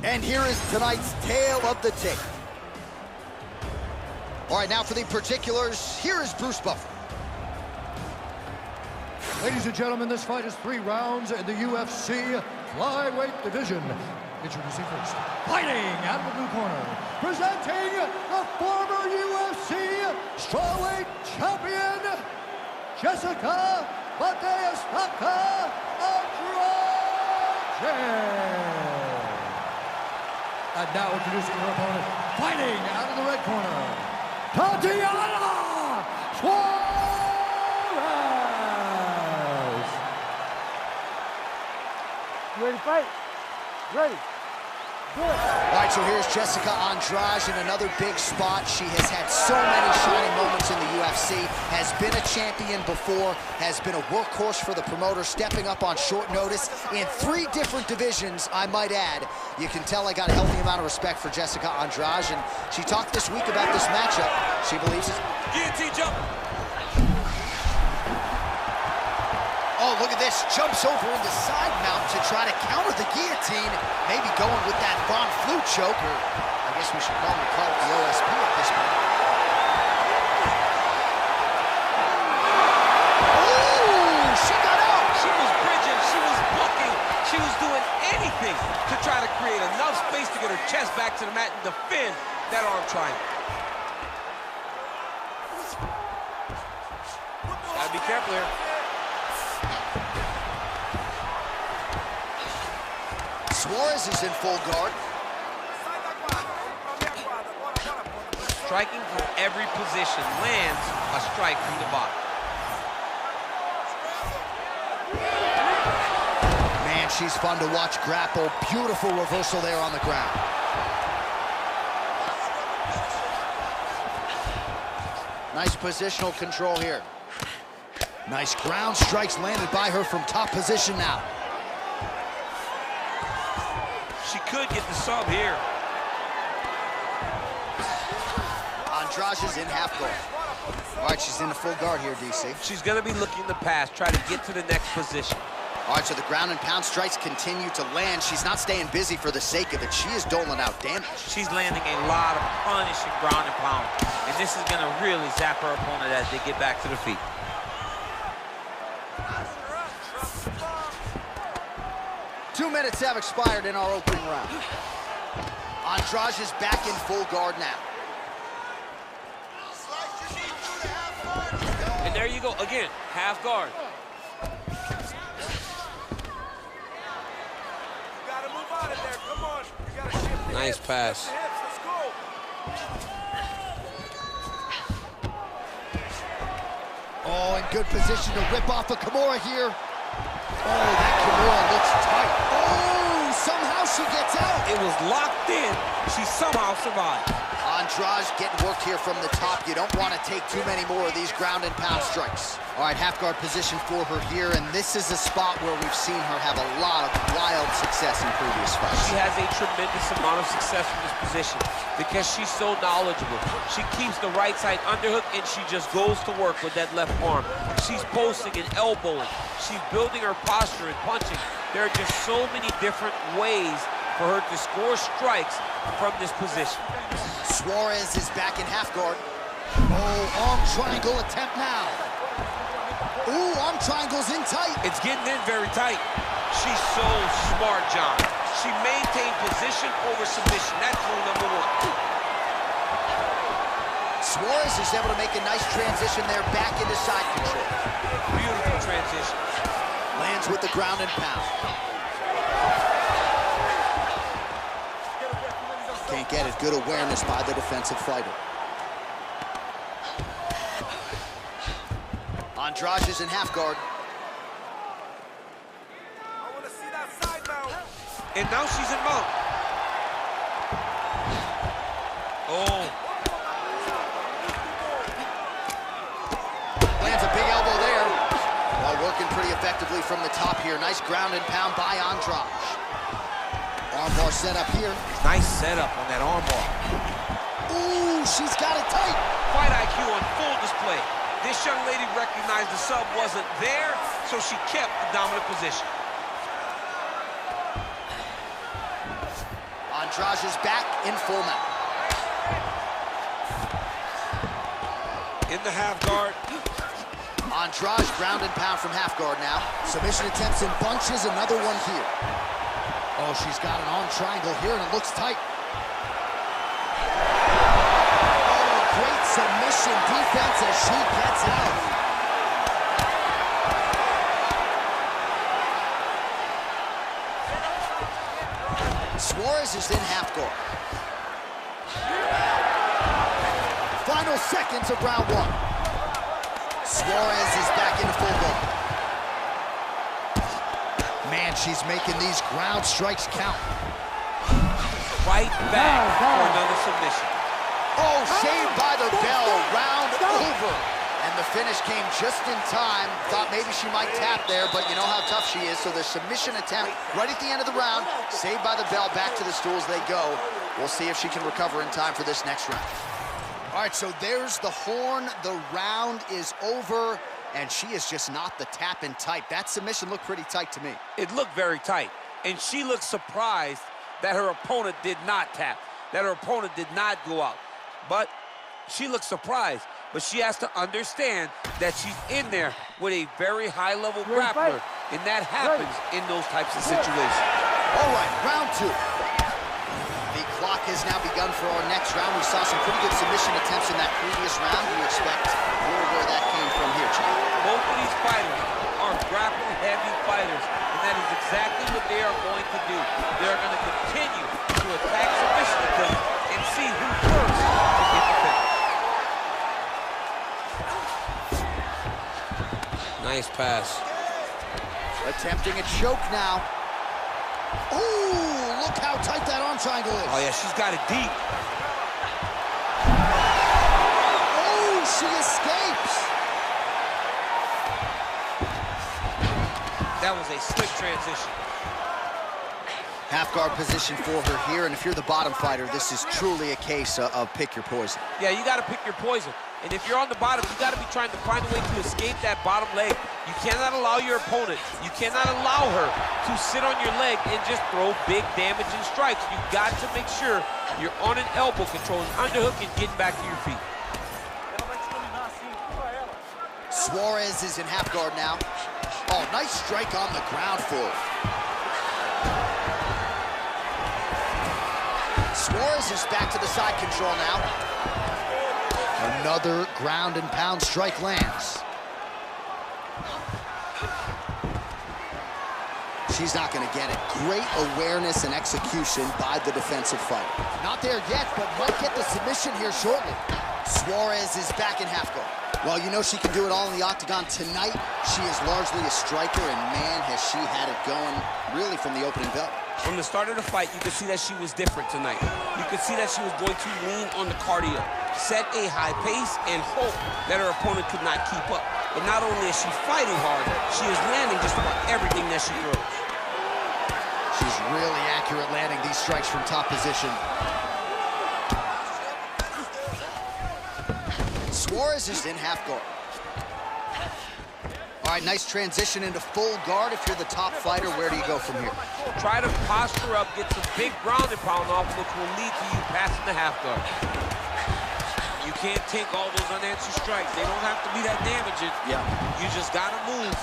And here is tonight's tale of the tape. All right, now for the particulars, here is Bruce Buffer. Ladies and gentlemen, this fight is 3 rounds in the UFC flyweight division. Introducing first, fighting out of the blue corner, presenting the former UFC strawweight champion, Jessica Andrade. And now introducing her opponent, fighting out of the red corner, Tatiana Suarez. You ready to fight? Ready. All right, so here's Jessica Andrade in another big spot. She has had so many shining moments in the UFC, has been a champion before, has been a workhorse for the promoter, stepping up on short notice in 3 different divisions, I might add. You can tell I got a healthy amount of respect for Jessica Andrade, and she talked this week about this matchup. She believes it's... Guillotine jump! Oh, look at this, jumps over into side mount to try to counter the guillotine, maybe going with that Blanchfield choke, or I guess we should probably call it the OSP at this point. Ooh, she got out! She was bridging, she was bucking, she was doing anything to try to create enough space to get her chest back to the mat and defend that arm triangle. Gotta be careful here. Suarez is in full guard. Striking from every position, lands a strike from the bottom. Man, she's fun to watch grapple. Beautiful reversal there on the ground. Nice positional control here. Nice ground strikes landed by her from top position now. She could get the sub here. Andrade is in half guard. All right, she's in the full guard here, DC. She's gonna be looking to pass, try to get to the next position. All right, so the ground and pound strikes continue to land. She's not staying busy for the sake of it. She is doling out damage. She's landing a lot of punishing ground and pound. And this is gonna really zap her opponent as they get back to the feet. 2 minutes have expired in our opening round. Andrade is back in full guard now. And there you go, again, half guard. Nice pass. Oh, in good position to rip off a Kimura here. Oh, that Kimura looks tight. Oh, somehow she gets out. It was locked in. She somehow survived. Andrade getting work here from the top. You don't want to take too many more of these ground and pound strikes. All right, half guard position for her here, and this is a spot where we've seen her have a lot of wild success in previous fights. She has a tremendous amount of success from this position because she's so knowledgeable. She keeps the right side underhook, and she just goes to work with that left arm. She's posting and elbowing. She's building her posture and punching. There are just so many different ways for her to score strikes from this position. Suarez is back in half guard. Oh, arm triangle attempt now. Ooh, arm triangle's in tight. It's getting in very tight. She's so smart, John. She maintained position over submission. That's rule number 1. Suarez is able to make a nice transition there back into side control. Beautiful transition. Lands with the ground and pound. Can't get it. Good awareness by the defensive fighter. Andrade is in half guard. I want to see that side mount. And now she's in mount. Oh. Lands a big elbow there. While working pretty effectively from the top here. Nice ground and pound by Andrade. Armbar set up here. Nice setup on that armbar. Ooh, she's got it tight. Fight IQ on full display. This young lady recognized the sub wasn't there, so she kept the dominant position. Andrade is back in full mount. In the half guard. Andrade ground and pound from half guard now. Submission attempts in bunches, another one here. Oh, she's got an arm triangle here, and it looks tight. Oh, great submission defense as she gets out. Suarez is in half guard. Final seconds of round one. Suarez is back in full guard. Man, she's making these ground strikes count. Right back for another submission. Oh, saved by the bell, round over. And the finish came just in time. Thought maybe she might tap there, but you know how tough she is. So the submission attempt right at the end of the round, saved by the bell, back to the stools they go. We'll see if she can recover in time for this next round. All right, so there's the horn. The round is over, and she is just not the tap-in type. That submission looked pretty tight to me. It looked very tight, and she looked surprised that her opponent did not tap, that her opponent did not go out. But she looked surprised, but she has to understand that she's in there with a very high-level grappler, and that happens in those types of situations. All right, round two. The clock has now begun for our next round. We saw some pretty good submission attempts in that previous round. Do you expect where that came from here, Chad? Both of these fighters are grapple-heavy fighters, and that is exactly what they are going to do. They're going to continue to attack submission attempts and see who first can get the finish. Nice pass. Attempting a choke now. Ooh, look how tight that arm triangle is. Oh, yeah, she's got it deep. Oh, she escapes. That was a slick transition. Half guard position for her here, and if you're the bottom fighter, this is truly a case of pick your poison. Yeah, you got to pick your poison. And if you're on the bottom, you got to be trying to find a way to escape that bottom leg. You cannot allow your opponent, you cannot allow her to sit on your leg and just throw big damaging strikes. You got to make sure you're on an elbow, controlling underhook and getting back to your feet. Suarez is in half guard now. Oh, nice strike on the ground for her. Suarez is back to the side control now. Another ground and pound strike lands. She's not going to get it. Great awareness and execution by the defensive fighter. Not there yet, but might get the submission here shortly. Suarez is back in half guard. Well, you know she can do it all in the octagon tonight. She is largely a striker, and man, has she had it going really from the opening bell. From the start of the fight, you could see that she was different tonight. You could see that she was going to lean on the cardio, set a high pace, and hope that her opponent could not keep up. But not only is she fighting hard, she is landing just about everything that she throws. She's really accurate landing these strikes from top position. Suarez is in half guard. All right, nice transition into full guard. If you're the top fighter, where do you go from here? Try to posture up, get some big ground and pound off, which will lead to you passing the half guard. You can't take all those unanswered strikes. They don't have to be that damaging. Yeah. You just gotta move.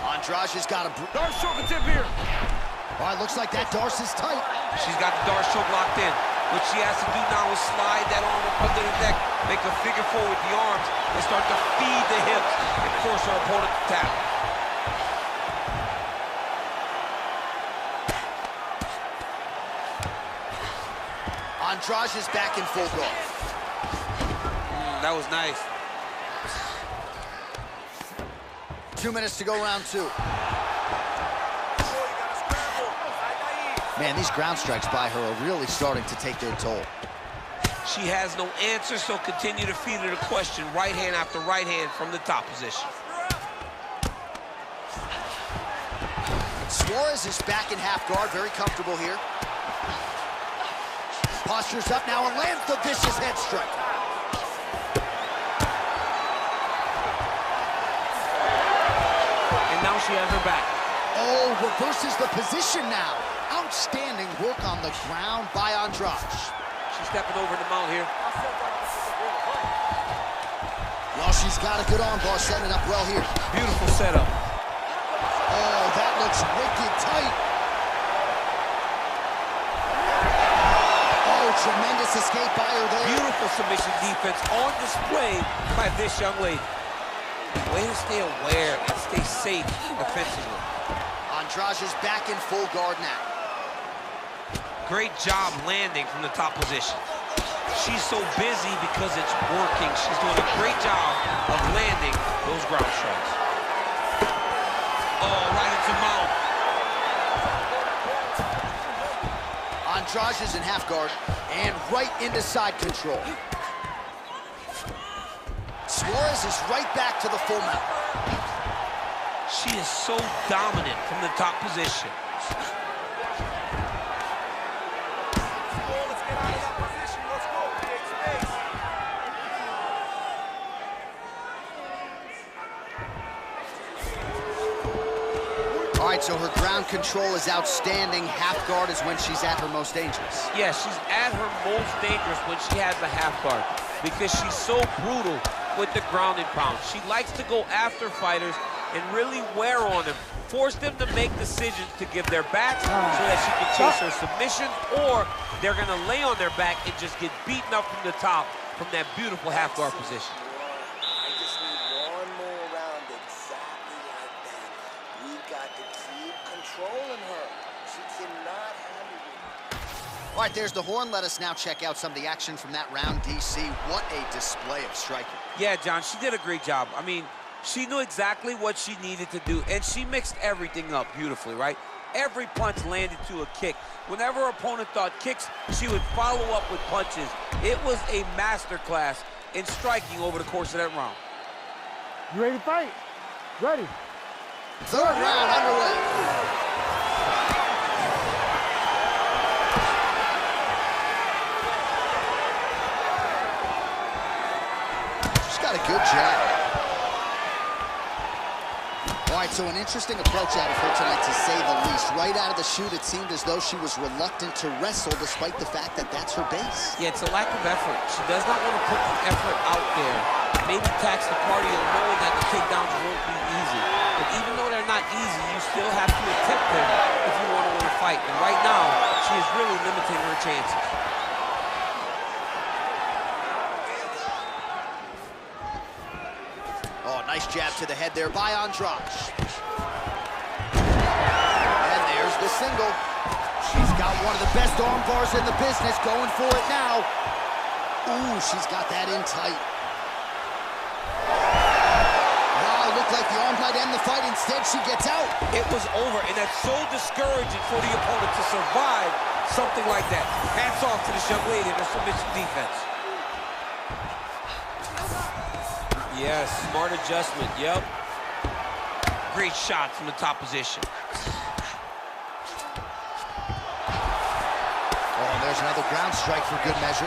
Andrade has got a... Darce choke tip here. All right, looks like that Darce is tight. She's got the Darce choke locked in. What she has to do now is slide that arm up under the neck, make a figure four with the arms, and start to feed the hips and force her opponent to tap. Andrade is back in full guard. That was nice. 2 minutes to go, round two. Man, these ground strikes by her are really starting to take their toll. She has no answer, so continue to feed her the question, right hand after right hand from the top position. Suarez is back in half guard, very comfortable here. Postures up now and lands the vicious head strike. And now she has her back. Oh, reverses the position now. Outstanding work on the ground by Andrade. She's stepping over the mount here. Well, she's got a good arm bar, setting up well here. Beautiful setup. Oh, that looks wicked tight. Oh, tremendous escape by her there. Beautiful submission defense on display by this young lady. Way to stay aware and stay safe defensively. Andrade is back in full guard now. Great job landing from the top position. She's so busy because it's working. She's doing a great job of landing those ground strikes. Oh, right into mount. Andrade is in half guard and right into side control. Suarez is right back to the full mount. She is so dominant from the top position. All right, so her ground control is outstanding. Half guard is when she's at her most dangerous. Yeah, she's at her most dangerous when she has the half guard because she's so brutal with the ground and pound. She likes to go after fighters and really wear on them, force them to make decisions to give their backs so that she can chase her submissions, or they're gonna lay on their back and just get beaten up from the top from that beautiful half guard position. I just need one more round exactly like that. We got to keep controlling her. She cannot handle it. All right, there's the horn. Let us now check out some of the action from that round, DC. What a display of striking. Yeah, John, she did a great job. I mean, she knew exactly what she needed to do, and she mixed everything up beautifully, right? Every punch landed to a kick. Whenever her opponent thought kicks, she would follow up with punches. It was a masterclass in striking over the course of that round. You ready to fight? Ready. Third round underway. She's got a good jab. All right, so an interesting approach out of her tonight, to say the least. Right out of the chute, it seemed as though she was reluctant to wrestle, despite the fact that that's her base. Yeah, it's a lack of effort. She does not want to put the effort out there. Maybe tax the cardio, knowing that the takedowns won't be easy. But even though they're not easy, you still have to attempt them if you want to win a fight. And right now, she is really limiting her chances. Oh, nice jab to the head there by Andrade. And there's the single. She's got one of the best arm bars in the business, going for it now. Ooh, she's got that in tight. Wow, looked like the arm might end the fight. Instead, she gets out. It was over, and that's so discouraging for the opponent to survive something like that. Hats off to this young lady in her submission defense. Yes, smart adjustment, yep. Great shot from the top position. Oh, there's another ground strike for good measure.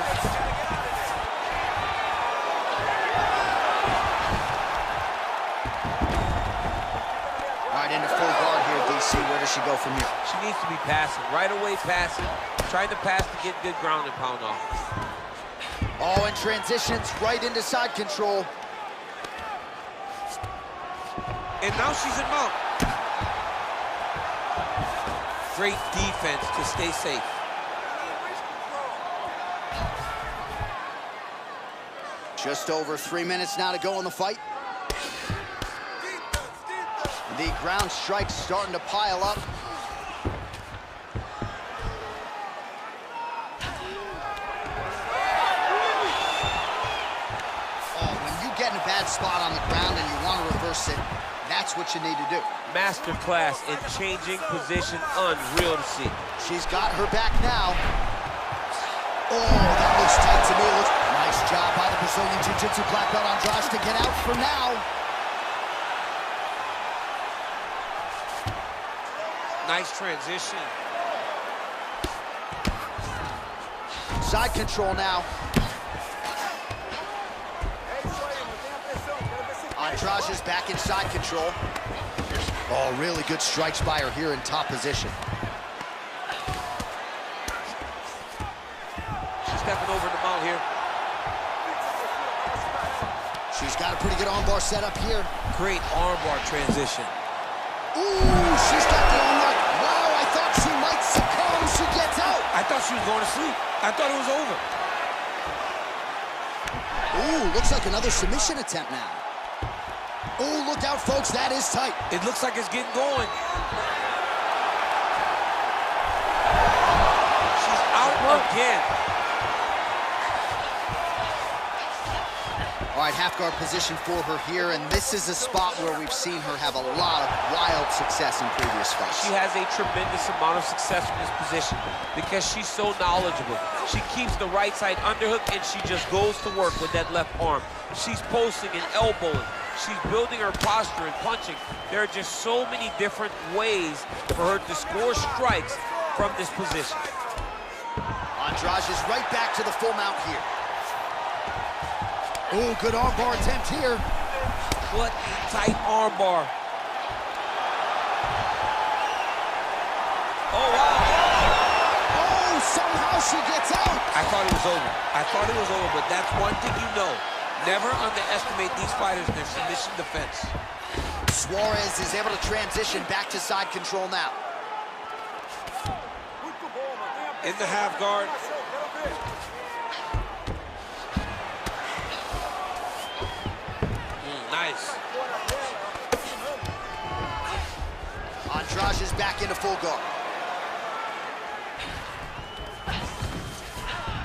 All right, into full guard here, DC. Where does she go from here? She needs to be passing, right away passing, trying to pass to get good ground and pound off. Oh, and transitions right into side control. And now she's in mount. Great defense to stay safe. Just over 3 minutes now to go in the fight. The ground strikes starting to pile up. Oh, when you get in a bad spot on the ground and you want to reverse it, that's what you need to do. Masterclass in changing position, unreal to see. She's got her back now. Oh, that looks tight to me. Nice job by the Brazilian Jiu-Jitsu black belt Andrade to get out for now. Nice transition. Side control now. Andrade is back in side control. Oh, really good strikes by her here in top position. She's got a pretty good armbar set up here. Great armbar transition. Ooh, she's got the armbar. Wow, I thought she might succumb. She gets out. I thought she was going to sleep. I thought it was over. Ooh, looks like another submission attempt now. Ooh, look out, folks. That is tight. It looks like it's getting going. She's out again. All right, half guard position for her here, and this is a spot where we've seen her have a lot of wild success in previous fights. She has a tremendous amount of success from this position because she's so knowledgeable. She keeps the right side underhook, and she just goes to work with that left arm. She's posting and elbowing. She's building her posture and punching. There are just so many different ways for her to score strikes from this position. Andrade is right back to the full mount here. Ooh, good armbar attempt here. What a tight armbar. Oh, wow. Oh, somehow she gets out. I thought it was over. I thought it was over, but that's one thing you know. Never underestimate these fighters in their submission defense. Suarez is able to transition back to side control now. In the half guard. Nice. Andrade is back into full guard.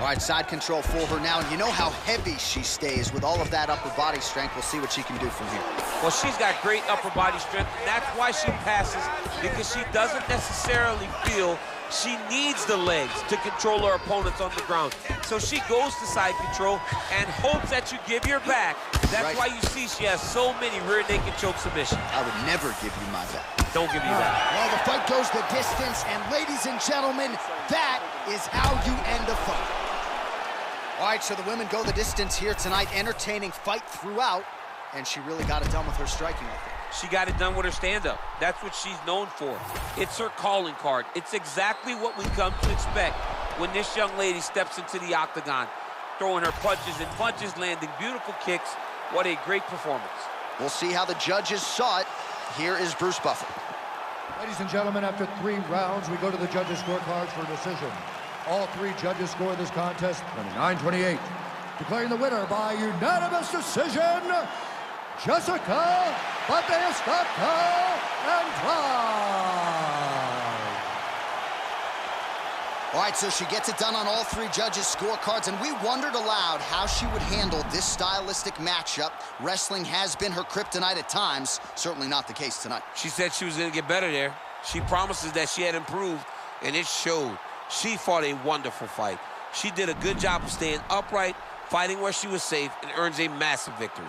All right, side control for her now, and you know how heavy she stays with all of that upper body strength. We'll see what she can do from here. Well, she's got great upper body strength, and that's why she passes, because she doesn't necessarily feel she needs the legs to control her opponents on the ground. So she goes to side control and hopes that you give your back. That's why you see she has so many rear naked choke submissions. I would never give you my back. Don't give me that. Well, the fight goes the distance, and ladies and gentlemen, that is how you end a fight. All right, so the women go the distance here tonight, entertaining fight throughout, and she really got it done with her striking, I think. She got it done with her stand-up. That's what she's known for. It's her calling card. It's exactly what we come to expect when this young lady steps into the octagon, throwing her punches and punches, landing beautiful kicks. What a great performance. We'll see how the judges saw it. Here is Bruce Buffer. Ladies and gentlemen, after 3 rounds, we go to the judges' scorecards for a decision. All 3 judges score this contest 29-28. Declaring the winner by unanimous decision, Jessica Andrade. All right, so she gets it done on all 3 judges' scorecards, and we wondered aloud how she would handle this stylistic matchup. Wrestling has been her kryptonite at times, certainly not the case tonight. She said she was going to get better there. She promises that she had improved, and it showed. She fought a wonderful fight. She did a good job of staying upright, fighting where she was safe, and earns a massive victory.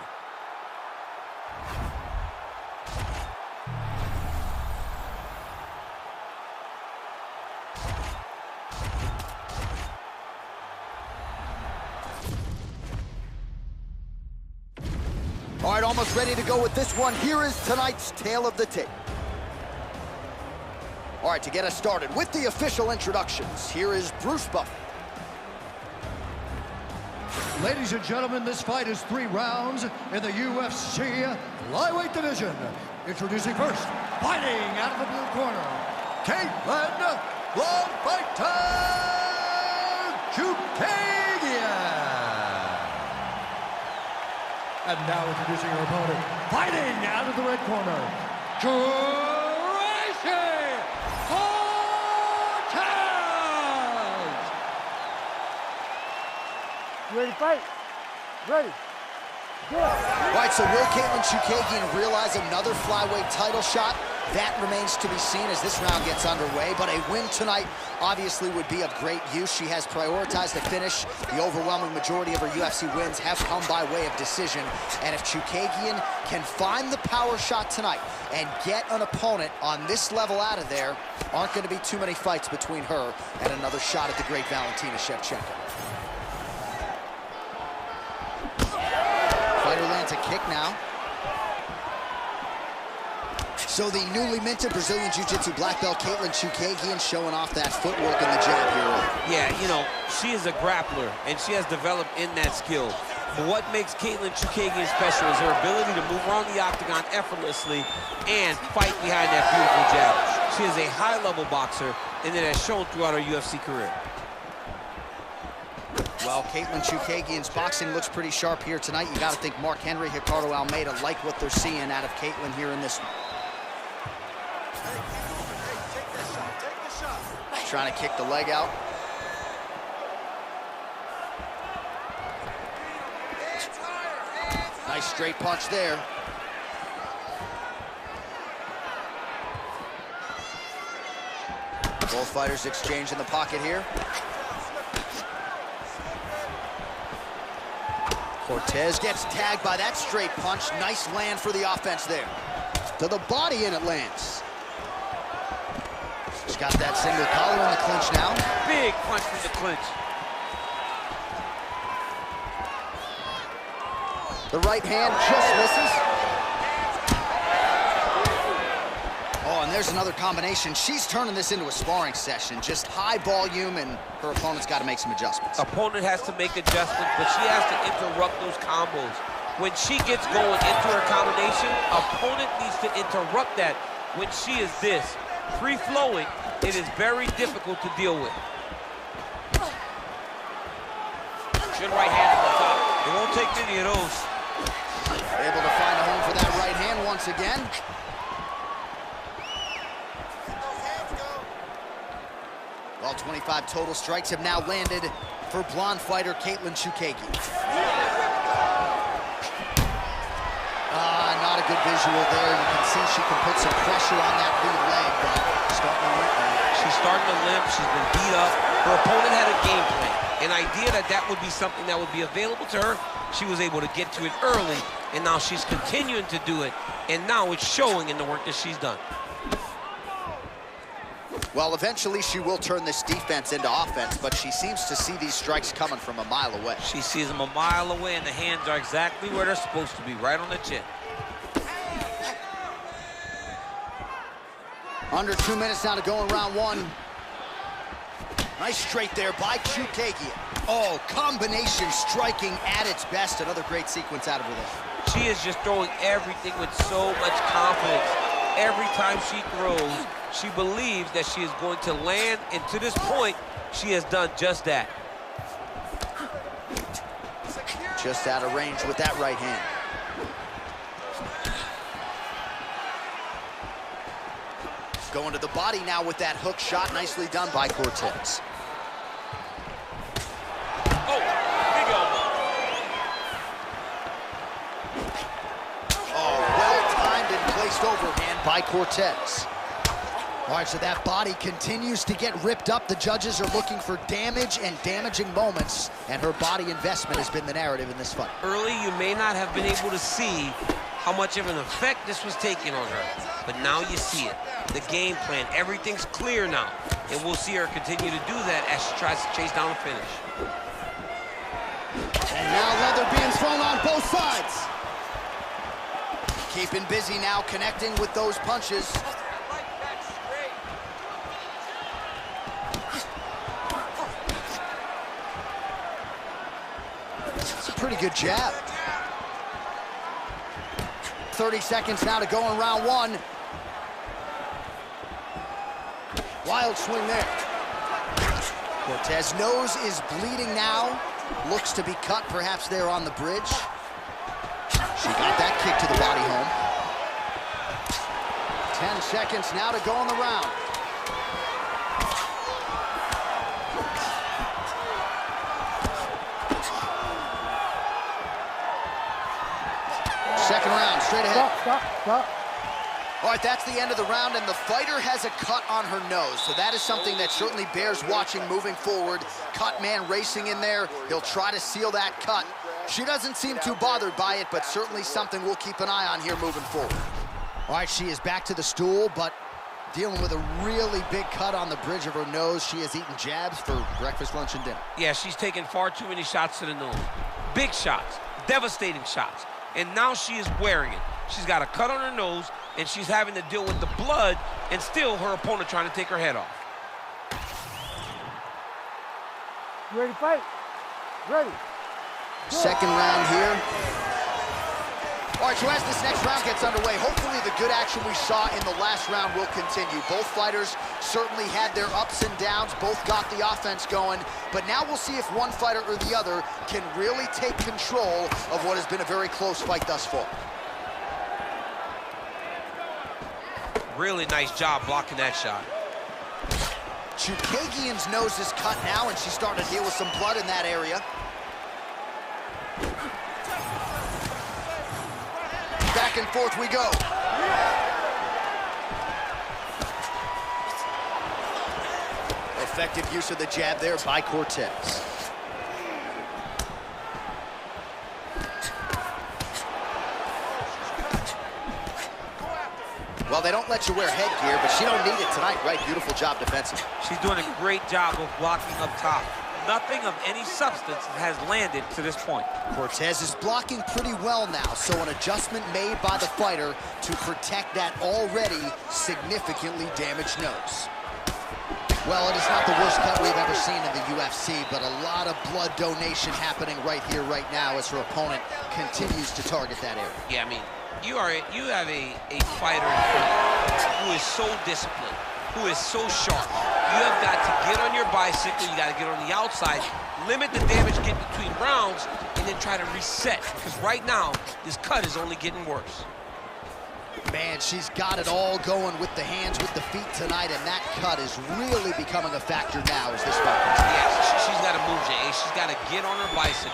All right, almost ready to go with this one. Here is tonight's tale of the tape. All right, to get us started with the official introductions, here is Bruce Buffer. Ladies and gentlemen, this fight is 3 rounds in the UFC flyweight division. Introducing first, fighting out of the blue corner, Katlyn And now introducing her opponent, fighting out of the red corner, Tracy! You ready to fight? Ready. Good. All right, so will Katlyn realize another flyweight title shot? That remains to be seen as this round gets underway, but a win tonight obviously would be of great use. She has prioritized the finish. The overwhelming majority of her UFC wins have come by way of decision, and if Chookagian can find the power shot tonight and get an opponent on this level out of there, aren't going to be too many fights between her and another shot at the great Valentina Shevchenko. Fighter lands a kick now. So the newly minted Brazilian Jiu-Jitsu black belt Katlyn Chookagian showing off that footwork and the jab here. Yeah, you know, she is a grappler, and she has developed in that skill. But what makes Katlyn Chookagian special is her ability to move around the octagon effortlessly and fight behind that beautiful jab. She is a high-level boxer, and it has shown throughout her UFC career. Well, Katlyn Chookagian's boxing looks pretty sharp here tonight. You got to think Mark Henry, Ricardo Almeida like what they're seeing out of Katlyn here in this one. Trying to kick the leg out. Nice straight punch there. Both fighters exchange in the pocket here. Cortez gets tagged by that straight punch. Nice land for the offense there. To the body, and it lands. She's got that single collar in the clinch now. Big punch from the clinch. The right hand just misses. Oh, and there's another combination. She's turning this into a sparring session. Just high volume, and her opponent's got to make some adjustments. Opponent has to make adjustments, but she has to interrupt those combos. When she gets going into her combination, opponent needs to interrupt that. When she is this, free-flowing, it is very difficult to deal with. Good right hand from the top. It won't take many of those. Able to find a home for that right hand once again. All 25 total strikes have now landed for blonde fighter Katlyn Chookagian. Not a good visual there. You can see she can put some pressure on that lead leg, but starting to limp now. She's starting to limp. She's been beat up. Her opponent had a game plan, an idea that that would be something that would be available to her. She was able to get to it early, and now she's continuing to do it, and now it's showing in the work that she's done. Well, eventually she will turn this defense into offense, but she seems to see these strikes coming from a mile away. She sees them a mile away, and the hands are exactly where they're supposed to be, right on the chin. Under 2 minutes now to go in round one. Nice straight there by Chookagian. Oh, combination striking at its best. Another great sequence out of her there. She is just throwing everything with so much confidence. Every time she throws, she believes that she is going to land, and to this point, she has done just that. Just out of range with that right hand. Going to the body now with that hook shot. Nicely done by Cortez. Oh, big elbow. Oh, well-timed and placed overhand by Cortez. All right, so that body continues to get ripped up. The judges are looking for damage and damaging moments, and her body investment has been the narrative in this fight. Early, you may not have been able to see how much of an effect this was taking on her, but now you see it. The game plan, everything's clear now, and we'll see her continue to do that as she tries to chase down a finish. And now leather being thrown on both sides. Keeping busy now, connecting with those punches. It's a pretty good jab. 30 seconds now to go in round one. Wild swing there. Cortez's nose is bleeding now. Looks to be cut, perhaps there on the bridge. She got that kick to the body home. 10 seconds now to go in the round. Second round, straight ahead. Stop. All right, that's the end of the round, and the fighter has a cut on her nose, so that is something that certainly bears watching moving forward. Cut man racing in there. He'll try to seal that cut. She doesn't seem too bothered by it, but certainly something we'll keep an eye on here moving forward. All right, she is back to the stool, but dealing with a really big cut on the bridge of her nose. She has eaten jabs for breakfast, lunch, and dinner. Yeah, she's taken far too many shots to the nose. Big shots, devastating shots, and now she is wearing it. She's got a cut on her nose, and she's having to deal with the blood, and still her opponent trying to take her head off. You ready to fight? Ready. Second round here. All right, so as this next round gets underway, hopefully the good action we saw in the last round will continue. Both fighters certainly had their ups and downs, both got the offense going, but now we'll see if one fighter or the other can really take control of what has been a very close fight thus far. Really nice job blocking that shot. Chookagian's nose is cut now, and she's starting to deal with some blood in that area. Back and forth we go. Effective use of the jab there by Cortez. Well, they don't let you wear headgear, but she don't need it tonight, right? Beautiful job defensively. She's doing a great job of blocking up top. Nothing of any substance has landed to this point. Cortez is blocking pretty well now, so an adjustment made by the fighter to protect that already significantly damaged nose. Well, it is not the worst cut we've ever seen in the UFC, but a lot of blood donation happening right here, right now, as her opponent continues to target that area. Yeah, I mean, you have a fighter in front who is so disciplined, who is so sharp. You have got to get on your bicycle, you got to get on the outside, limit the damage get between rounds, and then try to reset, because right now, this cut is only getting worse. Man, she's got it all going with the hands, with the feet tonight, and that cut is really becoming a factor now as this fight continues. Yeah, she's got to move, Jay. She's got to get on her bicycle.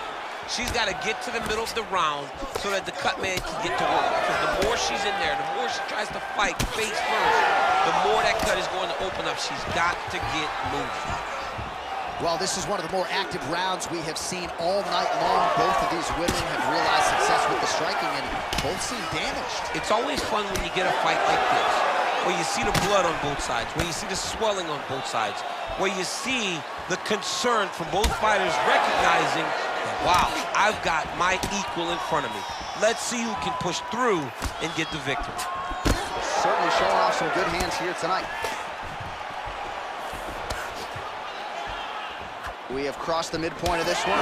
She's got to get to the middle of the round so that the cut man can get to work. Because the more she's in there, the more she tries to fight face first, the more that cut is going to open up. She's got to get moving. Well, this is one of the more active rounds we have seen all night long. Both of these women have realized success with the striking, and both seem damaged. It's always fun when you get a fight like this, where you see the blood on both sides, where you see the swelling on both sides, where you see the concern from both fighters recognizing, wow, I've got my equal in front of me. Let's see who can push through and get the victory. Certainly showing off some good hands here tonight. We have crossed the midpoint of this one.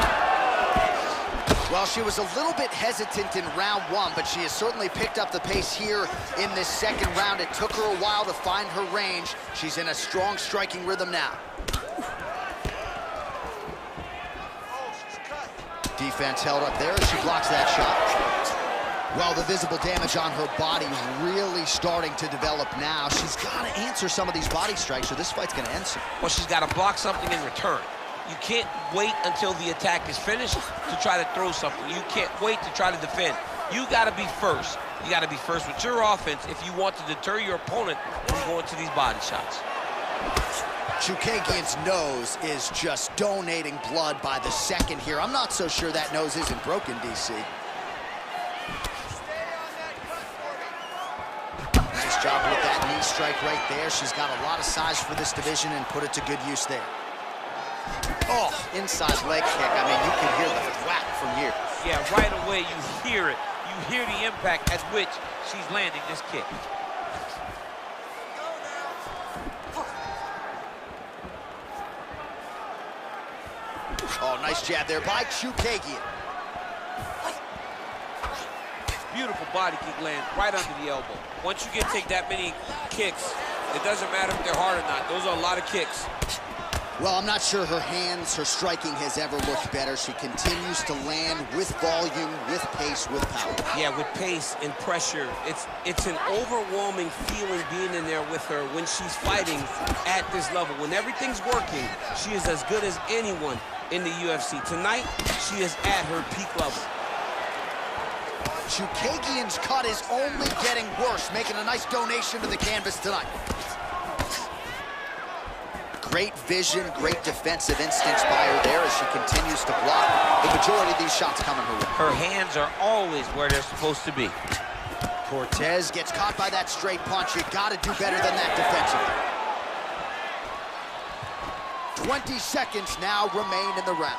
Well, she was a little bit hesitant in round one, but she has certainly picked up the pace here in this second round. It took her a while to find her range. She's in a strong striking rhythm now. Defense held up there as she blocks that shot. Well, the visible damage on her body really starting to develop now. She's got to answer some of these body strikes or this fight's going to end soon. Well, she's got to block something in return. You can't wait until the attack is finished to try to throw something. You can't wait to try to defend. You got to be first. You got to be first with your offense if you want to deter your opponent from going to these body shots. Chookagian's nose is just donating blood by the second here. I'm not so sure that nose isn't broken, DC. Nice job with that knee strike right there. She's got a lot of size for this division and put it to good use there. Oh, inside leg kick. I mean, you can hear the thwack from here. Yeah, right away you hear it. You hear the impact at which she's landing this kick. Oh, nice jab there by Chookagian. Beautiful body kick lands right under the elbow. Once you take that many kicks, it doesn't matter if they're hard or not. Those are a lot of kicks. Well, I'm not sure her hands, her striking has ever looked better. She continues to land with volume, with pace, with power. Yeah, with pace and pressure. It's an overwhelming feeling being in there with her when she's fighting at this level. When everything's working, she is as good as anyone in the UFC. Tonight, she is at her peak level. Chookagian's cut is only getting worse, making a nice donation to the canvas tonight. Great vision, great defensive instincts by her there as she continues to block the majority of these shots coming her way. Her hands are always where they're supposed to be. Cortez gets caught by that straight punch. You got to do better than that defensively. 20 seconds now remain in the round.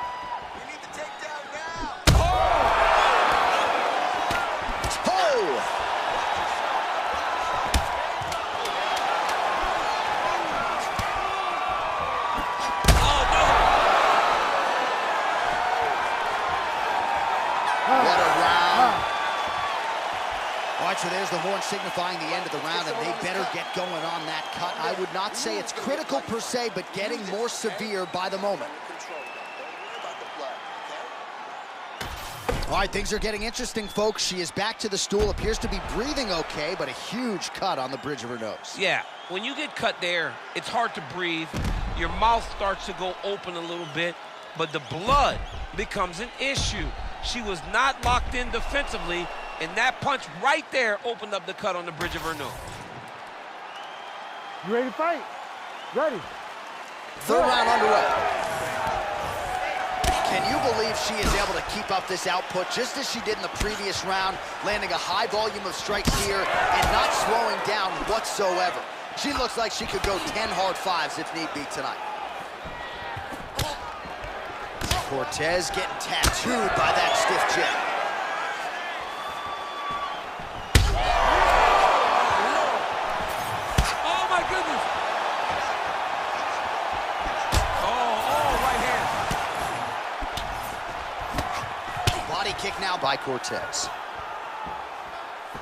We need the takedown now. Oh! What a round. All right, so there's the horn signifying the end of the round, and they better get going on that cut. I would not say it's critical per se, but getting more severe by the moment. All right, things are getting interesting, folks. She is back to the stool, appears to be breathing okay, but a huge cut on the bridge of her nose. Yeah, when you get cut there, it's hard to breathe. Your mouth starts to go open a little bit, but the blood becomes an issue. She was not locked in defensively, and that punch right there opened up the cut on the bridge of her nose. You ready to fight? Ready. Third round underway. Can you believe she is able to keep up this output just as she did in the previous round, landing a high volume of strikes here and not slowing down whatsoever? She looks like she could go 10 hard fives if need be tonight. Cortez getting tattooed by that stiff jab. Oh, my goodness. Oh, right hand. Body kick now by Cortez.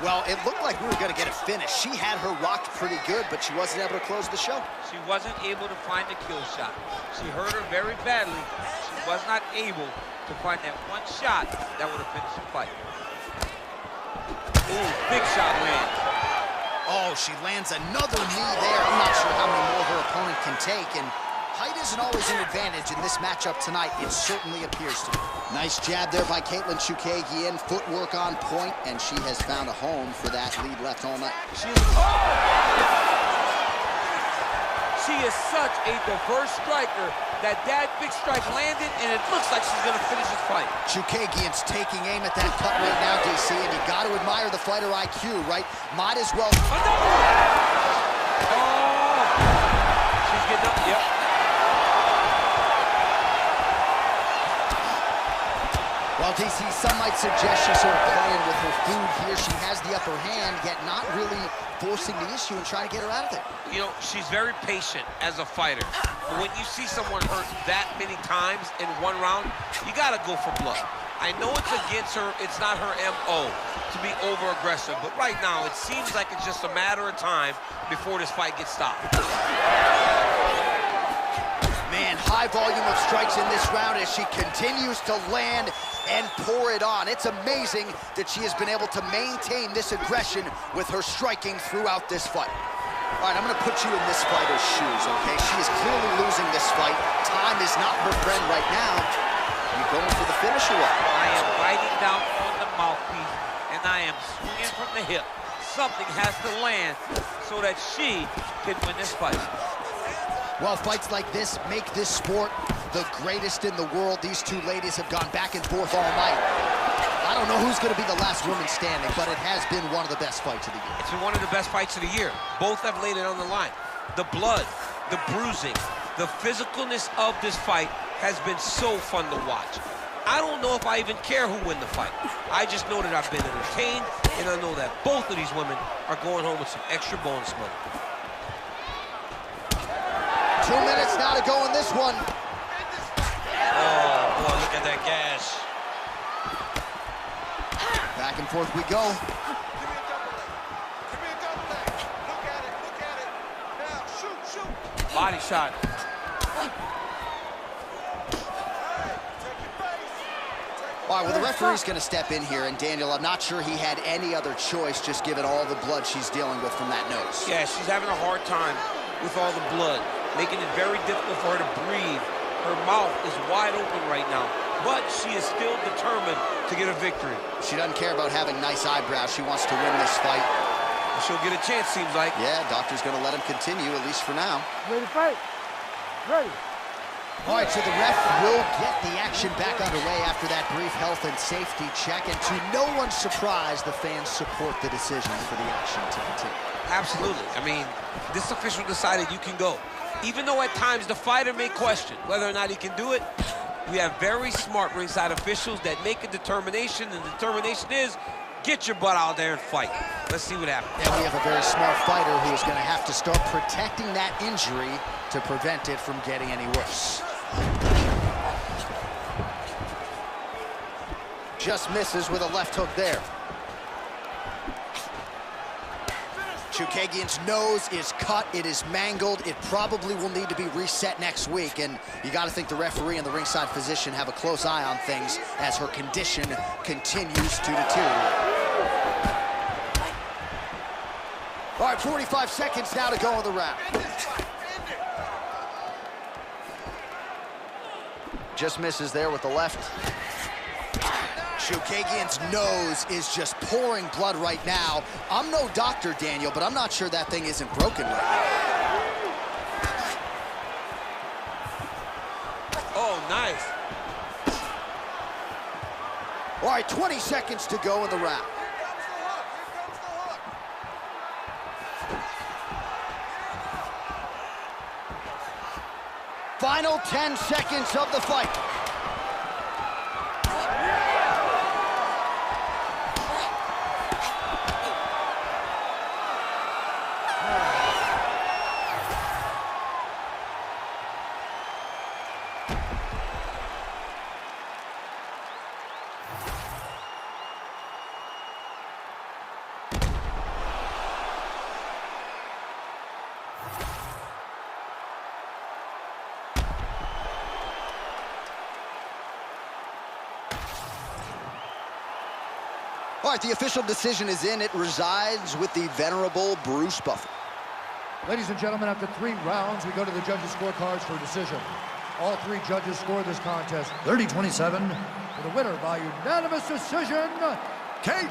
Well, it looked like we were going to get a finish. She had her rocked pretty good, but she wasn't able to close the show. She wasn't able to find the kill shot. She hurt her very badly. She was not able to find that one shot that would have finished the fight. Ooh, big shot lands. Oh, she lands another knee there. I'm not sure how many more her opponent can take, and height isn't always an advantage in this matchup tonight. It certainly appears to be. Nice jab there by Katlyn Chookagian. Footwork on point, and she has found a home for that lead left all night. She is such a diverse striker that big strike landed, and it looks like she's going to finish this fight. Chookagian's taking aim at that cut right now, DC, and you got to admire the fighter IQ, right? Might as well. Oh! She's getting up. Yep. Well, DC, some might suggest she's sort of playing with her food here. She has the upper hand, yet not really forcing the issue and trying to get her out of there. You know, she's very patient as a fighter. But when you see someone hurt that many times in one round, you got to go for blood. I know it's against her. It's not her MO to be over-aggressive. But right now, it seems like it's just a matter of time before this fight gets stopped. Man, high volume of strikes in this round as she continues to land and pour it on. It's amazing that she has been able to maintain this aggression with her striking throughout this fight. All right, I'm going to put you in this fighter's shoes, okay? She is clearly losing this fight. Time is not her friend right now. You going for the finish or what? I am biting down on the mouthpiece, and I am swinging from the hip. Something has to land so that she can win this fight. Well, fights like this make this sport the greatest in the world. These two ladies have gone back and forth all night. I don't know who's going to be the last woman standing, but it has been one of the best fights of the year. It's been one of the best fights of the year. Both have laid it on the line. The blood, the bruising, the physicalness of this fight has been so fun to watch. I don't know if I even care who wins the fight. I just know that I've been entertained, and I know that both of these women are going home with some extra bonus money. 2 minutes now to go in this one. Oh, boy, look at that gash. Back and forth we go. Give me a double leg. Look at it. Now, shoot. Body shot. All right, well, the referee's going to step in here, and Daniel, I'm not sure he had any other choice, just given all the blood she's dealing with from that nose. Yeah, she's having a hard time with all the blood, making it very difficult for her to breathe. Her mouth is wide open right now, but she is still determined to get a victory. She doesn't care about having nice eyebrows. She wants to win this fight. She'll get a chance, seems like. Yeah, doctor's going to let him continue, at least for now. Ready to fight? Ready. All right, so the ref will get the action back underway after that brief health and safety check, and to no one's surprise, the fans support the decision for the action to continue. Absolutely. I mean, this official decided you can go. Even though at times the fighter may question whether or not he can do it, we have very smart ringside officials that make a determination, and the determination is get your butt out there and fight. Let's see what happens. And we have a very smart fighter who is going to have to start protecting that injury to prevent it from getting any worse. Just misses with a left hook there. Chookagian's nose is cut, it is mangled. It probably will need to be reset next week, and you got to think the referee and the ringside physician have a close eye on things as her condition continues to deteriorate. All right, 45 seconds now to go in the round. Just misses there with the left. Chookagian's nose is just pouring blood right now. I'm no doctor, Daniel, but I'm not sure that thing isn't broken right now. Oh, nice. All right, 20 seconds to go in the round. Final 10 seconds of the fight. All right, the official decision is in. It resides with the venerable Bruce Buffer. Ladies and gentlemen, after 3 rounds, we go to the judges' scorecards for a decision. All 3 judges scored this contest 30-27. For the winner by unanimous decision, Katlyn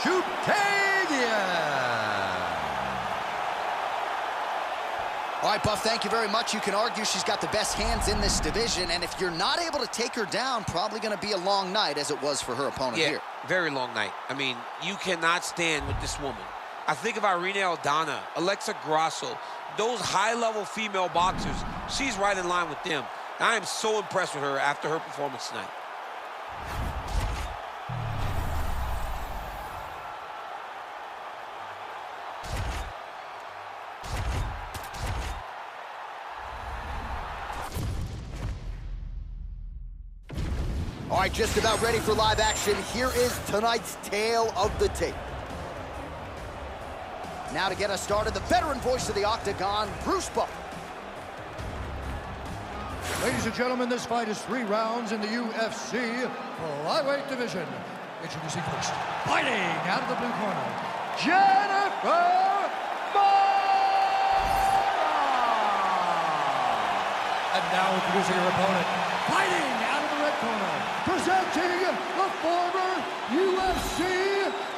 Chookagian. All right, Buff, thank you very much. You can argue she's got the best hands in this division, and if you're not able to take her down, probably going to be a long night, as it was for her opponent here. Very long night. I mean, you cannot stand with this woman. I think of Irene Aldana, Alexa Grasso, those high-level female boxers. She's right in line with them. I am so impressed with her after her performance tonight. All right, just about ready for live action. Here is tonight's tale of the tape. Now to get us started, the veteran voice of the Octagon, Bruce Buffer. Ladies and gentlemen, this fight is 3 rounds in the UFC flyweight division. Introducing first, fighting out of the blue corner, Jennifer Maia! And now introducing her opponent, fighting out of the red corner, presenting the former UFC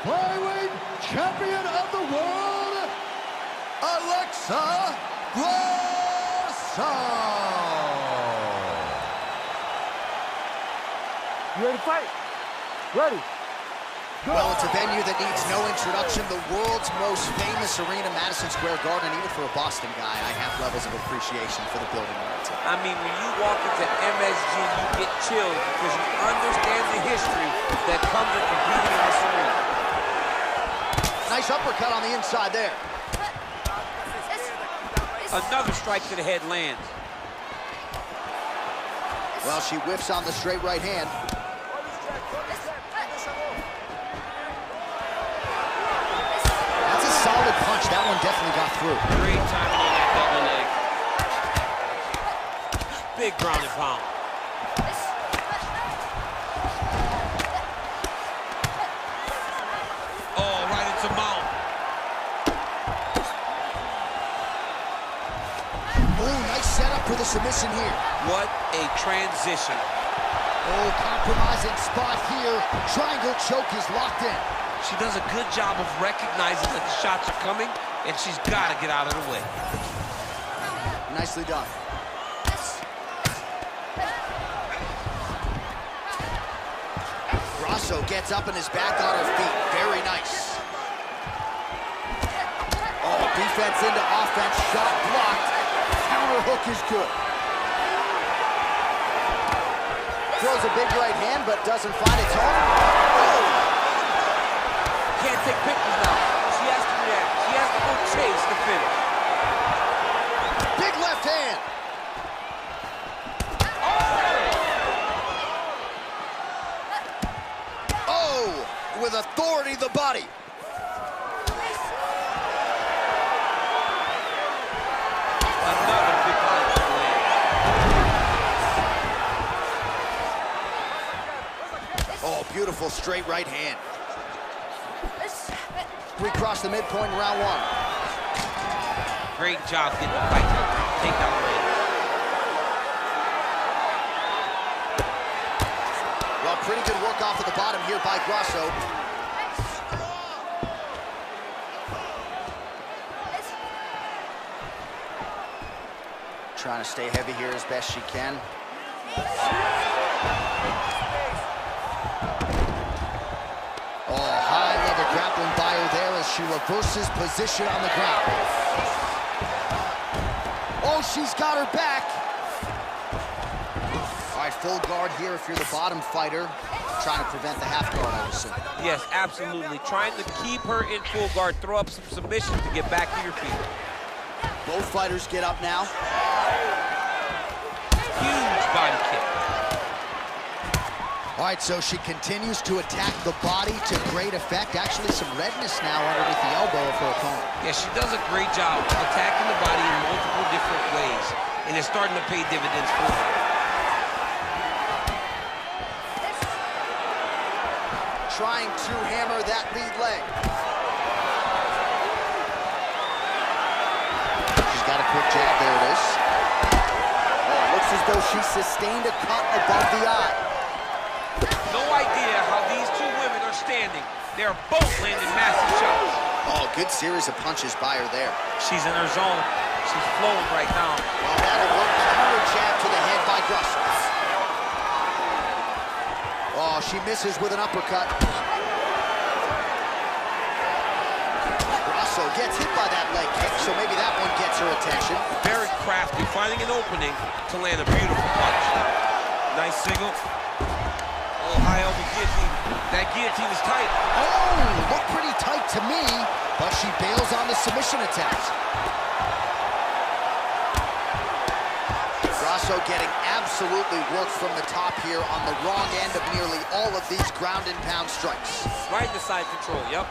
flyweight champion of the world, Alexa Grasso! You ready to fight? Ready. Go. Well, it's a venue that needs no introduction. The world's most famous arena, Madison Square Garden. Even for a Boston guy, I have levels of appreciation for the building where it's at. I mean, when you walk into MSG, you get chills because you understand the history that comes with competing in this arena. Nice uppercut on the inside there. Another strike to the head lands. Well, she whiffs on the straight right hand. That's a solid punch. That one definitely got through. Great timing on that double leg. Big ground and pound. Oh, right into mount. Oh, nice setup for the submission here. What a transition. Oh, compromising spot here. Triangle choke is locked in. She does a good job of recognizing that the shots are coming, and she's got to get out of the way. Nicely done. Grasso gets up and is back on her feet. Very nice. Oh, defense into offense. Shot blocked. Counter hook is good. Throws a big right hand, but doesn't find its home. Oh. Can't take pictures now. She has to react. She has to go chase the finish. Big left hand. Oh! with authority the body. Another big body to land. Oh, beautiful straight right hand. We cross the midpoint in round one. Great job getting the fight to the ground. Take down the land. Well, pretty good work off of the bottom here by Grasso. Trying to stay heavy here as best she can. Oh, high-level grappling by her there as she reverses position on the ground. Oh, she's got her back. All right, full guard here if you're the bottom fighter. Trying to prevent the half guard, I would assume. Yes, absolutely. Trying to keep her in full guard, throw up some submissions to get back to your feet. Both fighters get up now. Huge body kick. All right, so she continues to attack the body to great effect. Actually, some redness now underneath the elbow of her opponent. Yeah, she does a great job of attacking the body in multiple different ways, and it's starting to pay dividends for her. Trying to hammer that lead leg. She's got a quick jab, there it is. Oh, looks as though she sustained a cut above the eye. No idea how these two women are standing. They're both landing massive shots. Oh, good series of punches by her there. She's in her zone. She's flowing right now. Well, that'll work. Counter jab to the head by Grasso. Oh, she misses with an uppercut. Grasso gets hit by that leg kick, so maybe that one gets her attention. Very crafty, finding an opening to land a beautiful punch. Nice signal. Oh, high elbow guillotine. That guillotine is tight. Oh, looked pretty tight to me, but she bails on the submission attempt. Grasso getting absolutely worked from the top here on the wrong end of nearly all of these ground and pound strikes. Right in the side control, yep.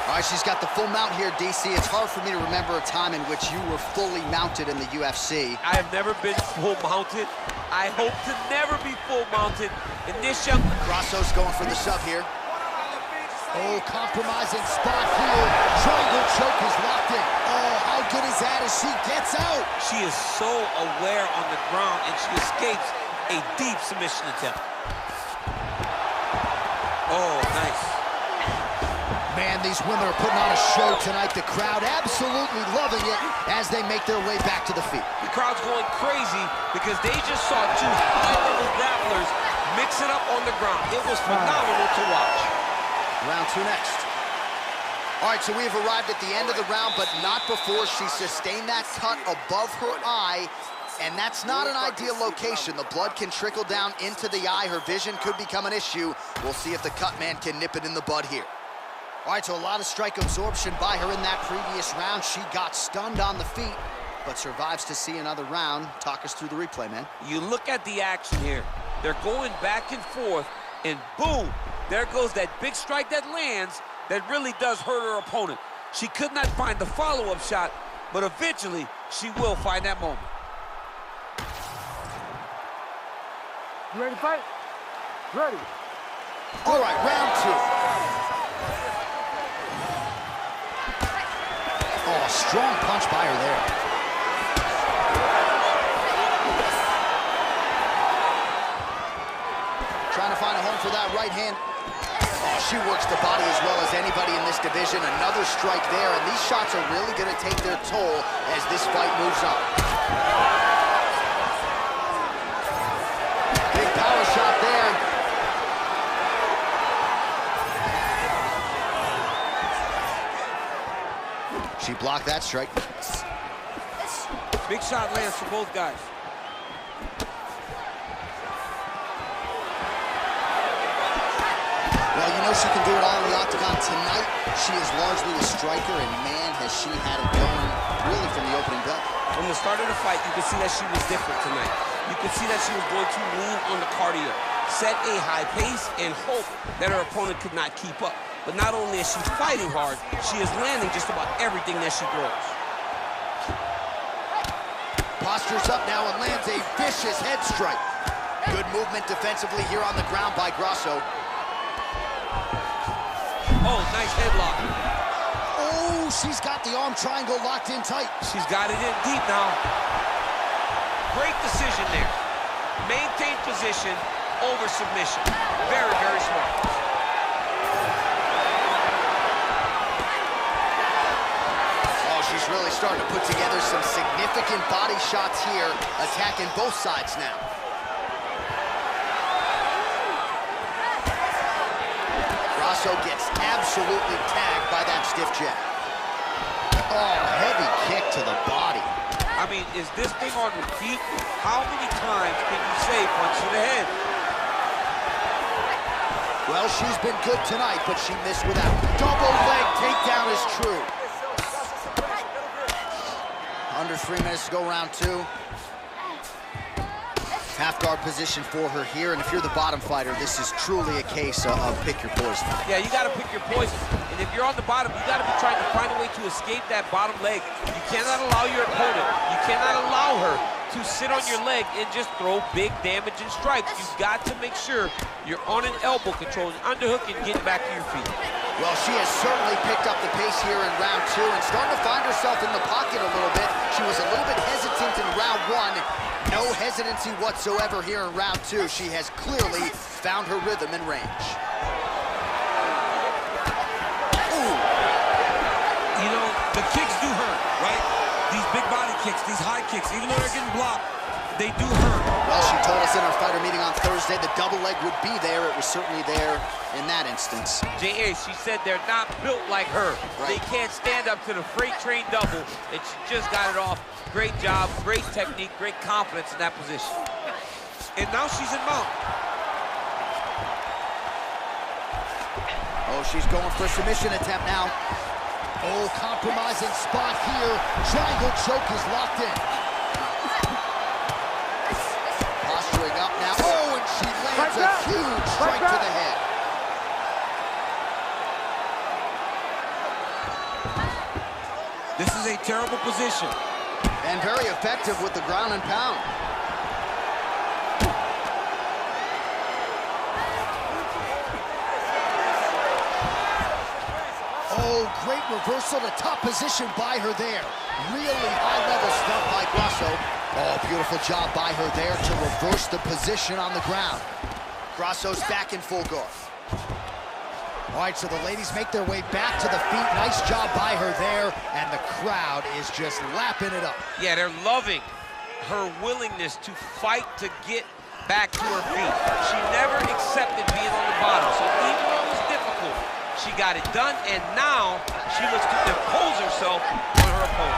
All right, she's got the full mount here, DC. It's hard for me to remember a time in which you were fully mounted in the UFC. I have never been full mounted. I hope to never be full mounted. In this young... Grasso's going for the sub here. Oh, compromising spot here. Triangle choke is locked in. Oh, how good is that as she gets out? She is so aware on the ground, and she escapes a deep submission attempt. Oh, nice. Man, these women are putting on a show tonight. The crowd absolutely loving it as they make their way back to the feet. The crowd's going crazy because they just saw two high-level grapplers mix it up on the ground. It was phenomenal to watch. Round two next. All right, so we have arrived at the end of the round, but not before she sustained that cut above her eye, and that's not an ideal location. The blood can trickle down into the eye. Her vision could become an issue. We'll see if the cut man can nip it in the bud here. All right, so a lot of strike absorption by her in that previous round. She got stunned on the feet, but survives to see another round. Talk us through the replay, man. You look at the action here. They're going back and forth, and boom, there goes that big strike that lands that really does hurt her opponent. She could not find the follow-up shot, but eventually she will find that moment. You ready to fight? Ready. All right, round two. Oh, strong punch by her there. Trying to find a home for that right hand. Oh, she works the body as well as anybody in this division. Another strike there, and these shots are really going to take their toll as this fight moves on. Big power shot there. She blocked that strike. Big shot lands for both guys. Well, you know she can do it all in the octagon. Tonight, she is largely a striker, and man, has she had it going really from the opening bell. From the start of the fight, you could see that she was different tonight. You could see that she was going to lean on the cardio. set a high pace and hope that her opponent could not keep up. But not only is she fighting hard, she is landing just about everything that she throws. Postures up now and lands a vicious head strike. Good movement defensively here on the ground by Grasso. Oh, nice headlock. Oh, she's got the arm triangle locked in tight. She's got it in deep now. Great decision there. Maintain position over submission. Very, very smart. She's really starting to put together some significant body shots here, attacking both sides now. Grasso gets absolutely tagged by that stiff jab. Oh, heavy kick to the body. I mean, is this thing on repeat? How many times can you say punch to the head? Well, she's been good tonight, but she missed with that. Double leg takedown is true. Under 3 minutes to go, round 2. Half guard position for her here, and if you're the bottom fighter, this is truly a case of pick your poison. Yeah, you gotta pick your poison. And if you're on the bottom, you gotta be trying to find a way to escape that bottom leg. You cannot allow your opponent, you cannot allow her to sit on your leg and just throw big damaging strikes. You've got to make sure you're on an elbow, controlling underhook and getting back to your feet. Well, she has certainly picked up the pace here in round 2 and starting to find herself in the pocket a little bit. She was a little bit hesitant in round 1. No hesitancy whatsoever here in round 2. She has clearly found her rhythm and range. Ooh. You know, the kicks do hurt, right? These big body kicks, these high kicks, even though they're getting blocked, they do hurt. Well, she told us in our fighter meeting on Thursday the double leg would be there. It was certainly there in that instance. J.A., she said they're not built like her. Right. They can't stand up to the freight train double, and she just got it off. Great job, great technique, great confidence in that position. And now she's in mount. Oh, she's going for a submission attempt now. Oh, compromising spot here. Triangle choke is locked in. Posturing up now. Oh, and she lands a huge strike to the head. This is a terrible position. And very effective with the ground and pound. Oh, great reversal to top position by her there. Really high-level stuff by Grasso. Oh, beautiful job by her there to reverse the position on the ground. Grasso's back in full guard. All right, so the ladies make their way back to the feet. Nice job by her there, and the crowd is just lapping it up. Yeah, they're loving her willingness to fight to get back to her feet. She never accepted being on the bottom, so even though it was difficult, she got it done, and now she looks to impose herself on her opponent.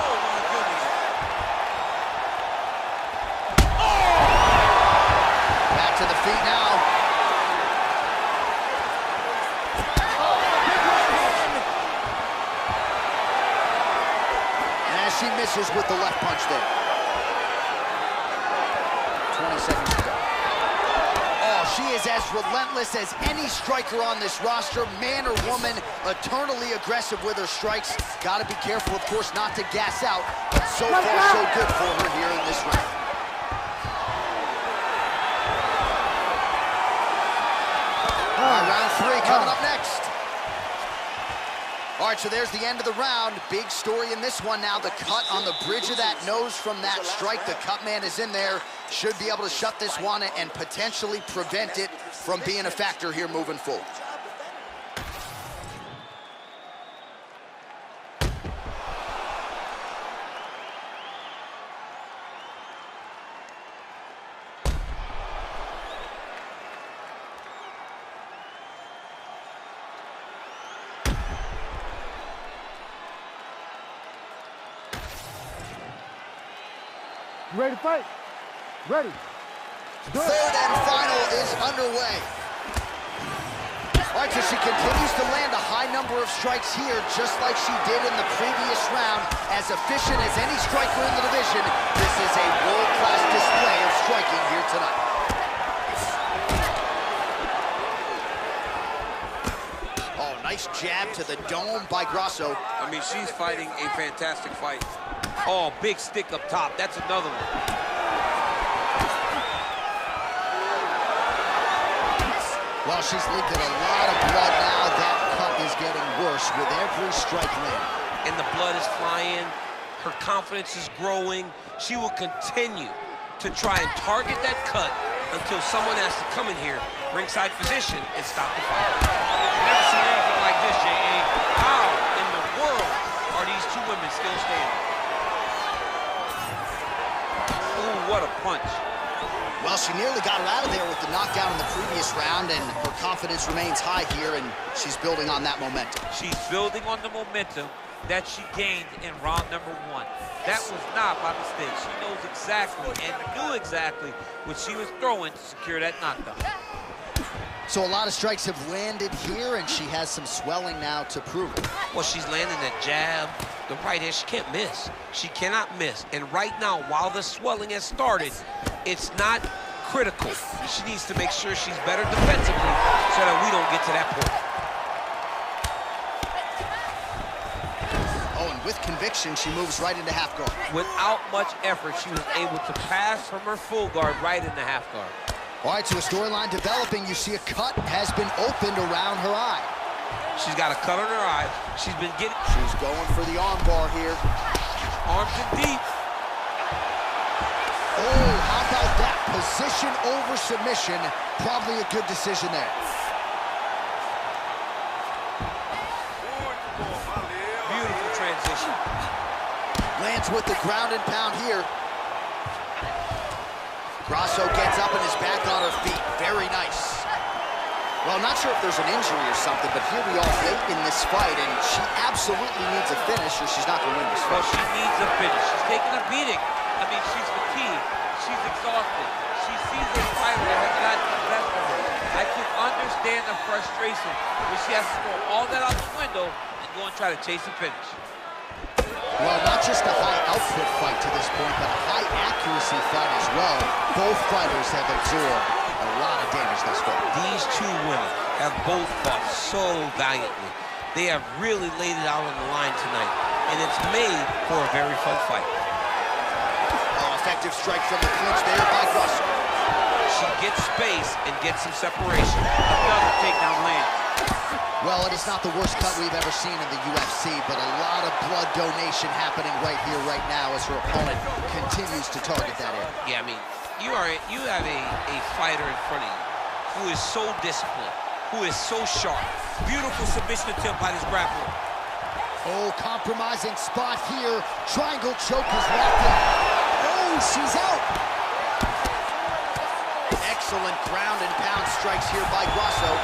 Oh, my goodness. Back to the feet now. And she misses with the left punch there. 20 seconds to go. Oh, she is as relentless as any striker on this roster, man or woman, eternally aggressive with her strikes. Got to be careful, of course, not to gas out, but so far so good for her here in this round. All right, round 3 coming up next. All right, so there's the end of the round. Big story in this one now. The cut on the bridge of that nose from that strike. The cut man is in there. Should be able to shut this one and potentially prevent it from being a factor here moving forward. You ready to fight? Ready. Good. Third and final is underway. All right, so she continues to land a high number of strikes here, just like she did in the previous round. As efficient as any striker in the division, this is a world-class display of striking here tonight. jab to the dome by Grasso. I mean, she's fighting a fantastic fight. Oh, big stick up top. That's another one. Well, she's leaking a lot of blood now. That cut is getting worse with every strike landing. And the blood is flying. Her confidence is growing. She will continue to try and target that cut until someone has to come in here, ringside position, and stop the fight. Never seen anything like this, J.A. How in the world are these two women still standing? Ooh, what a punch. Well, she nearly got her out of there with the knockdown in the previous round, and her confidence remains high here, and she's building on that momentum. She's building on the momentum that she gained in round number 1. That was not by mistake. She knows exactly and knew exactly what she was throwing to secure that knockdown. So a lot of strikes have landed here, and she has some swelling now to prove it. Well, she's landing the jab, the right hand. She can't miss. She cannot miss. And right now, while the swelling has started, it's not critical. She needs to make sure she's better defensively so that we don't get to that point. With conviction, she moves right into half guard. Without much effort, she was able to pass from her full guard right into half guard. All right, so a storyline developing. You see a cut has been opened around her eye. She's got a cut on her eye. She's been getting... She's going for the arm bar here. Arms in deep. Oh, how about that? Position over submission. Probably a good decision there. Lands with the ground and pound here. Grasso gets up and is back on her feet. Very nice. Well, not sure if there's an injury or something, but here we are late in this fight, and she absolutely needs a finish or she's not going to win this fight. Well, she needs a finish. She's taking a beating. I mean, she's fatigued. She's exhausted. She sees a fighter that has gotten the best of her. I can understand the frustration when she has to throw all that out the window and go and try to chase a finish. Well, not just a high-output fight to this point, but a high-accuracy fight as well. Both fighters have absorbed a lot of damage thus far. These two women have both fought so valiantly. They have really laid it out on the line tonight, and it's made for a very fun fight. Oh, effective strike from the clinch there by Grasso. She gets space and gets some separation. Another takedown land. Well, it is not the worst cut we've ever seen in the UFC, but a lot of blood donation happening right here, right now, as her opponent continues to target that area. Yeah, I mean, you have a fighter in front of you who is so disciplined, who is so sharp. Beautiful submission attempt by this grappler. Oh, compromising spot here. Triangle choke is locked in. Oh, she's out. Excellent ground and pound strikes here by Grasso.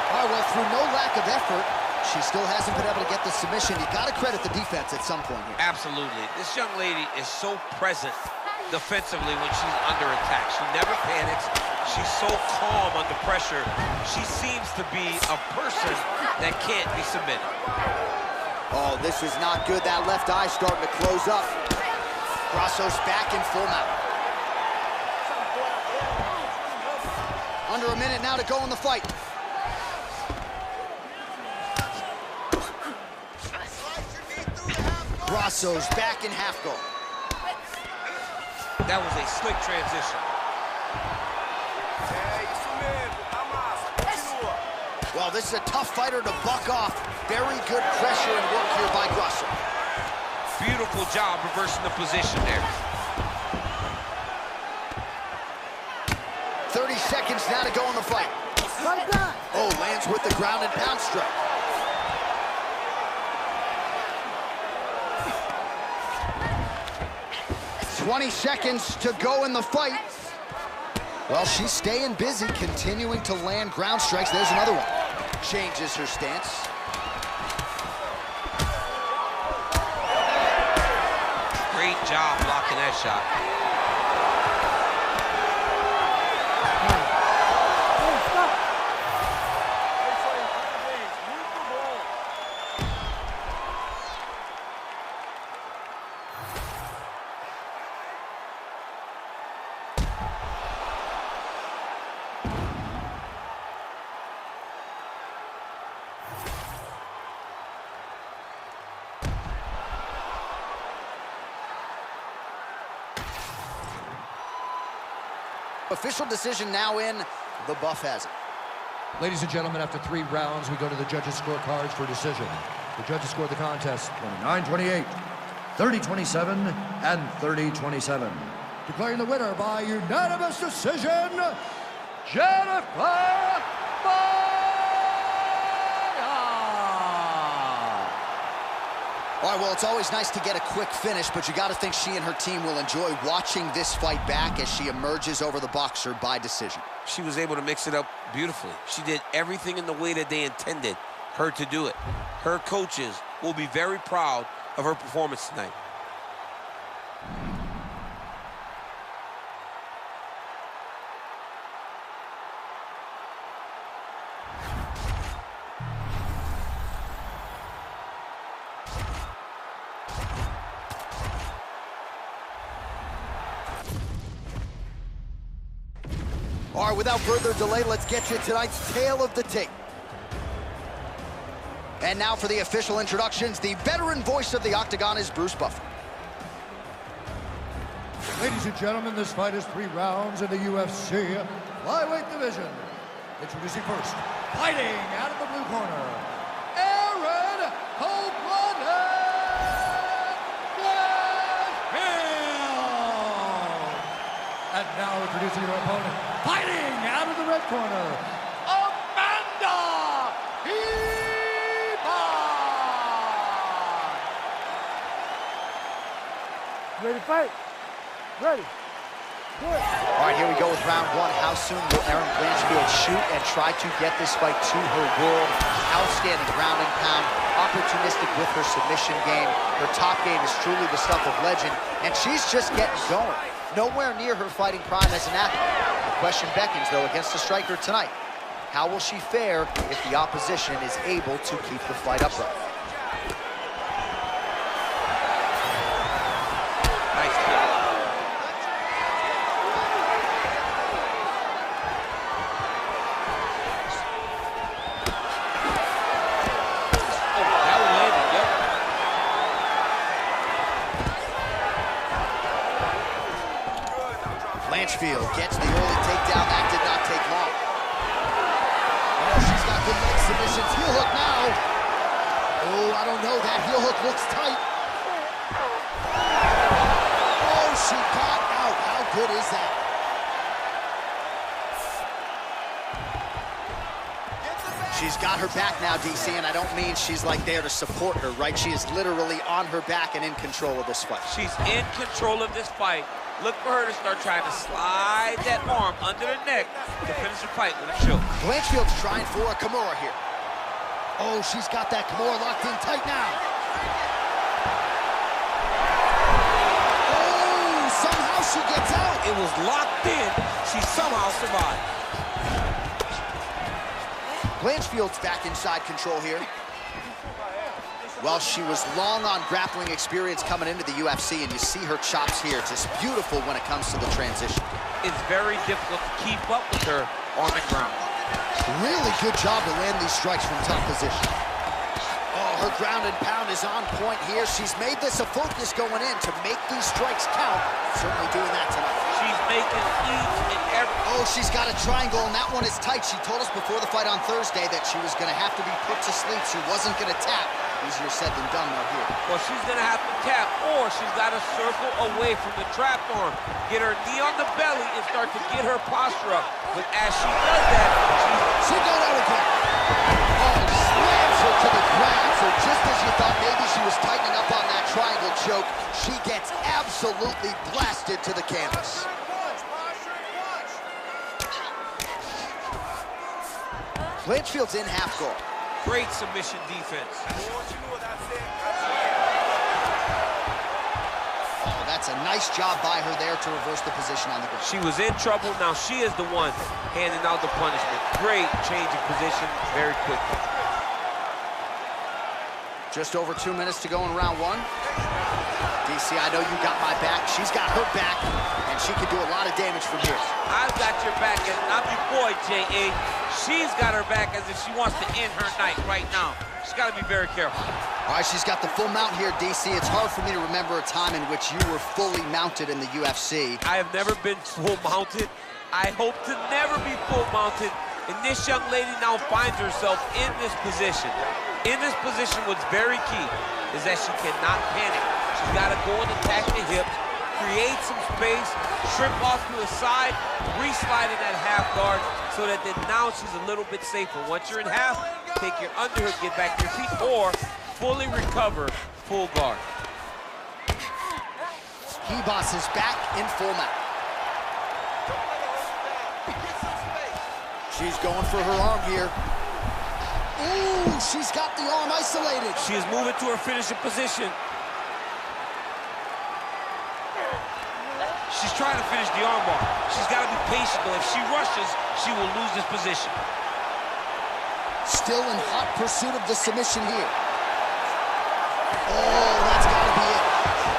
All right, well, through no lack of effort, she still hasn't been able to get the submission. You got to credit the defense at some point here. Absolutely. This young lady is so present defensively when she's under attack. She never panics. She's so calm under pressure. She seems to be a person that can't be submitted. Oh, this is not good. That left eye starting to close up. Grasso's back in full mount. Under a minute now to go in the fight. Grasso's back in half guard. That was a slick transition. Well, this is a tough fighter to buck off. Very good pressure and work here by Grasso. Beautiful job reversing the position there. 30 seconds now to go in the fight. Oh, lands with the ground and pound strike. "20 seconds to go in the fight." Well, she's staying busy, continuing to land ground strikes. There's another one. Changes her stance. Great job blocking that shot. Official decision now in. The buff has it. Ladies and gentlemen, after 3 rounds, we go to the judges' scorecards for decision. The judges scored the contest 29-28, 30-27, and 30-27. Declaring the winner by unanimous decision, Jennifer All right, well, it's always nice to get a quick finish, but you got to think she and her team will enjoy watching this fight back as she emerges over the boxer by decision. She was able to mix it up beautifully. She did everything in the way that they intended her to do it. Her coaches will be very proud of her performance tonight. All right, without further delay, let's get you tonight's tale of the tape. And now for the official introductions, the veteran voice of the Octagon is Bruce Buffer. Ladies and gentlemen, this fight is 3 rounds in the UFC flyweight division. Introducing first, fighting out of the blue corner, Erin Blanchfield. And now introducing your opponent, fighting out of the red corner, Ready to fight? Ready. Good. All right, here we go with round 1. How soon will Erin Blanchfield shoot and try to get this fight to her world? Outstanding ground and pound, opportunistic with her submission game. Her top game is truly the stuff of legend, and she's just getting going. Nowhere near her fighting prime as an athlete. The question beckons, though, against the striker tonight. How will she fare if the opposition is able to keep the fight upright? Blanchfield gets the early takedown. That did not take long. Oh, she's got good leg submissions. Heel hook now. Oh, I don't know. That heel hook looks tight. Oh, she got out. How good is that? She's got her back now, DC, and I don't mean she's like there to support her, right? She is literally on her back and in control of this fight. She's in control of this fight. Look for her to start trying to slide that arm under the neck to finish the fight with a choke. Blanchfield's trying for a Kimura here. Oh, she's got that Kimura locked in tight now. Oh, somehow she gets out. It was locked in. She somehow survived. Blanchfield's back inside control here. Well, she was long on grappling experience coming into the UFC, and you see her chops here. Just beautiful when it comes to the transition. It's very difficult to keep up with her on the ground. Really good job to land these strikes from top position. Oh, her ground and pound is on point here. She's made this a focus going in to make these strikes count. Certainly doing that tonight. She's making each and every... Oh, she's got a triangle, and that one is tight. She told us before the fight on Thursday that she was going to have to be put to sleep. She wasn't going to tap. Easier said than done though here. Well, she's going to have to tap, or she's got to circle away from the trapped arm. Get her knee on the belly and start to get her posture up. But as she does that, she got out again. Oh, slams her to the ground. So just as you thought maybe she was tightening up on that triangle choke, she gets absolutely blasted to the canvas. Blanchfield's in half guard. Great submission defense. Oh, that's a nice job by her there to reverse the position on the ground. She was in trouble. Now she is the one handing out the punishment. Great change of position very quickly. Just over 2 minutes to go in round 1. DC, I know you got my back. She's got her back, and she can do a lot of damage from here. I've got your back, and I'm your boy, J.A. She's got her back as if she wants to end her night right now. She's got to be very careful. All right, she's got the full mount here, DC. It's hard for me to remember a time in which you were fully mounted in the UFC. I have never been full mounted I hope to never be full mounted. And this young lady now finds herself in this position. In this position, what's very key is that she cannot panic. She's got to go and attack the hips, create some space, shrimp off to the side, re-slide in that half guard so that then now she's a little bit safer. Once you're in half, take your underhook, get back to your feet, or fully recover, full guard. Ribas is back in full mount. She's going for her arm here. Ooh, she's got the arm isolated. She is moving to her finishing position. She's trying to finish the armbar. She's got to be patient, though. If she rushes, she will lose this position. Still in hot pursuit of the submission here. Oh, that's got to be it.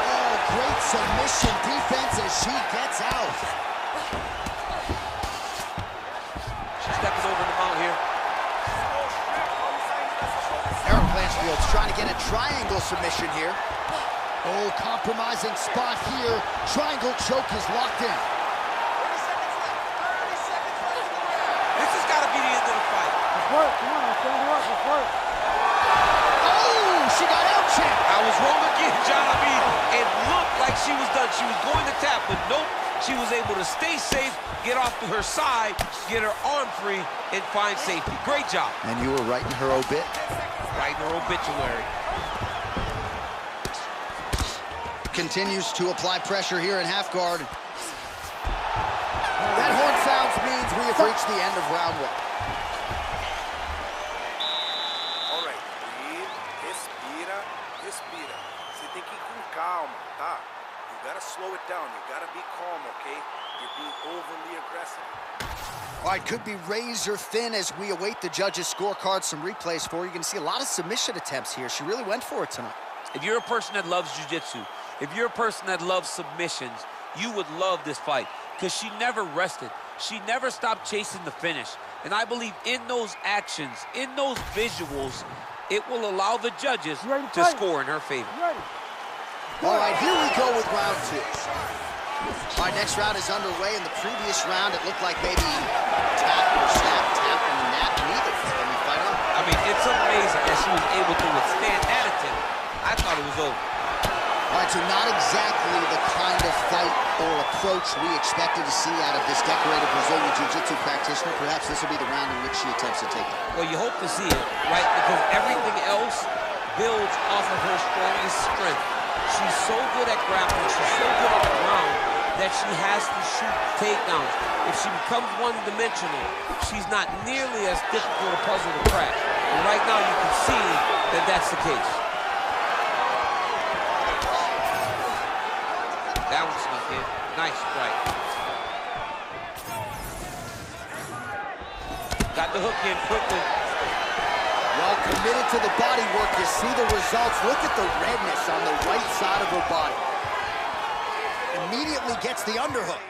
Oh, great submission defense as she gets out. She's stepping over the mount here. Blanchfield's trying to get a triangle submission here. Oh, compromising spot here. Triangle choke is locked in. This has got to be the end of the fight. Let's work. Come on, stand her up. Let's work. Oh, she got out checked. I was wrong again, John. I mean, it looked like she was done. She was going to tap, but nope. She was able to stay safe, get off to her side, get her arm free, and find safety. Great job. And you were writing her obit? Right in her obituary. Continues to apply pressure here in half guard. That horn sounds means we have reached the end of round one. All right, breathe, respira, respira. Você tem que ir com calma, tá? You gotta slow it down. You gotta be calm, okay? You're being overly aggressive. All right, could be razor thin as we await the judges' scorecards, some replays for you. You can see a lot of submission attempts here. She really went for it tonight. If you're a person that loves jiu-jitsu, if you're a person that loves submissions, you would love this fight because she never rested. She never stopped chasing the finish. And I believe in those actions, in those visuals, it will allow the judges to score in her favor. All right, here we go with round two. All right, next round is underway. In the previous round, it looked like maybe tap or snap, tap and nap, neither. Can we fight on? I mean, it's amazing that she was able to withstand that attempt. I thought it was over. All right, so not exactly the kind of fight or approach we expected to see out of this decorated Brazilian Jiu-Jitsu practitioner. Perhaps this will be the round in which she attempts to take it. Well, you hope to see it, right? Because everything else builds off of her strongest strength. She's so good at grappling, she's so good on the ground that she has to shoot takedowns. If she becomes one-dimensional, she's not nearly as difficult a puzzle to crack. And right now you can see that that's the case. That one snuck in. Nice strike. Got the hook in quickly. Well committed to the body work. You see the results. Look at the redness on the right side of her body. Immediately gets the underhook.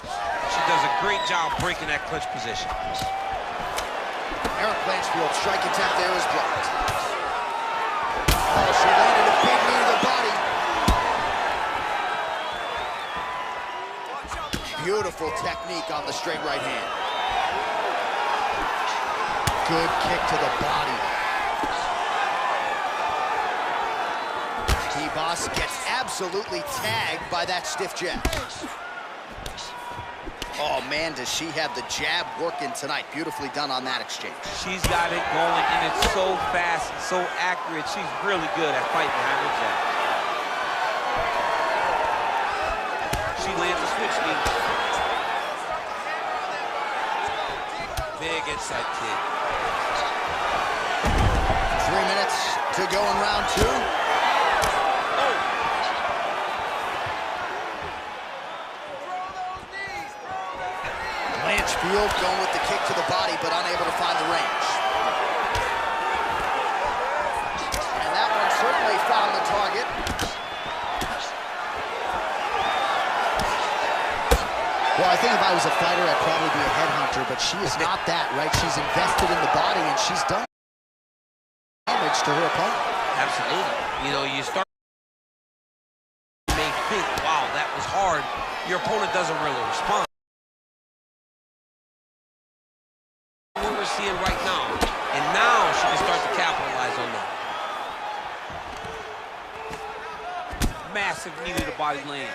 She does a great job breaking that clinch position. Erin Blanchfield's strike attempt there is blocked. Oh, she landed a big knee to the body. Beautiful technique on the straight right hand. Good kick to the body. Ribas gets absolutely tagged by that stiff jab. Oh, man, does she have the jab working tonight. Beautifully done on that exchange. She's got it going, and it's so fast and so accurate. She's really good at fighting behind the jab. She lands a switch knee. Big inside kick. 3 minutes to go in round two. Blanchfield going with the kick to the body, but unable to find the range. And that one certainly found the target. Well, I think if I was a fighter, I'd probably be a headhunter, but she is not that, right? She's invested in the body, and she's done damage to her opponent. Absolutely. You know, you start may think, wow, that was hard. Your opponent doesn't really respond. seeing right now. And now she can start to capitalize on that. Massive knee to the body land.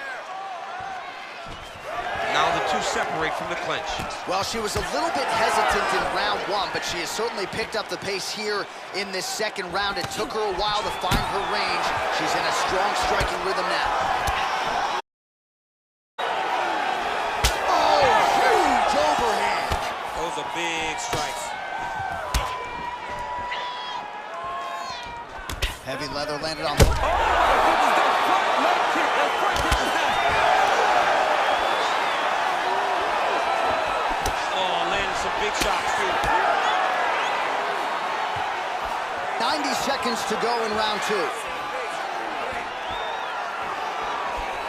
Now the two separate from the clinch. Well, she was a little bit hesitant in round one, but she has certainly picked up the pace here in this second round. It took her a while to find her range. She's in a strong striking rhythm now. Oh, huge overhand. Those are big strikes. Heavy leather landed on the... Big shots, too. 90 seconds to go in round two.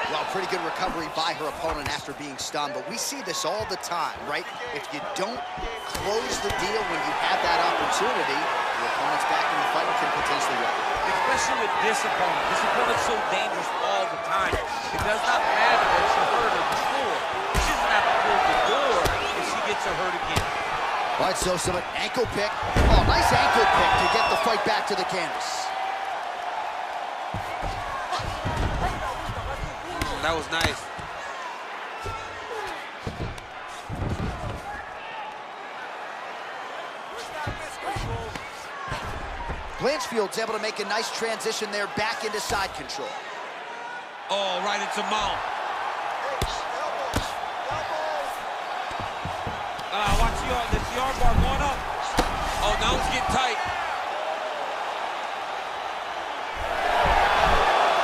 Well, pretty good recovery by her opponent after being stunned, but we see this all the time, right? If you don't close the deal when you have that opportunity, your opponent's back in the fight and can potentially win. Especially with this opponent. This opponent's so dangerous all the time. It does not matter that she hurt her before. She doesn't have to close the door if she gets her hurt again. All right, so some ankle pick. Oh, nice ankle pick to get the fight back to the canvas. That was nice. Blanchfield's able to make a nice transition there back into side control. Oh, right into mount. Watch the arm bar going up. Oh, now it's getting tight.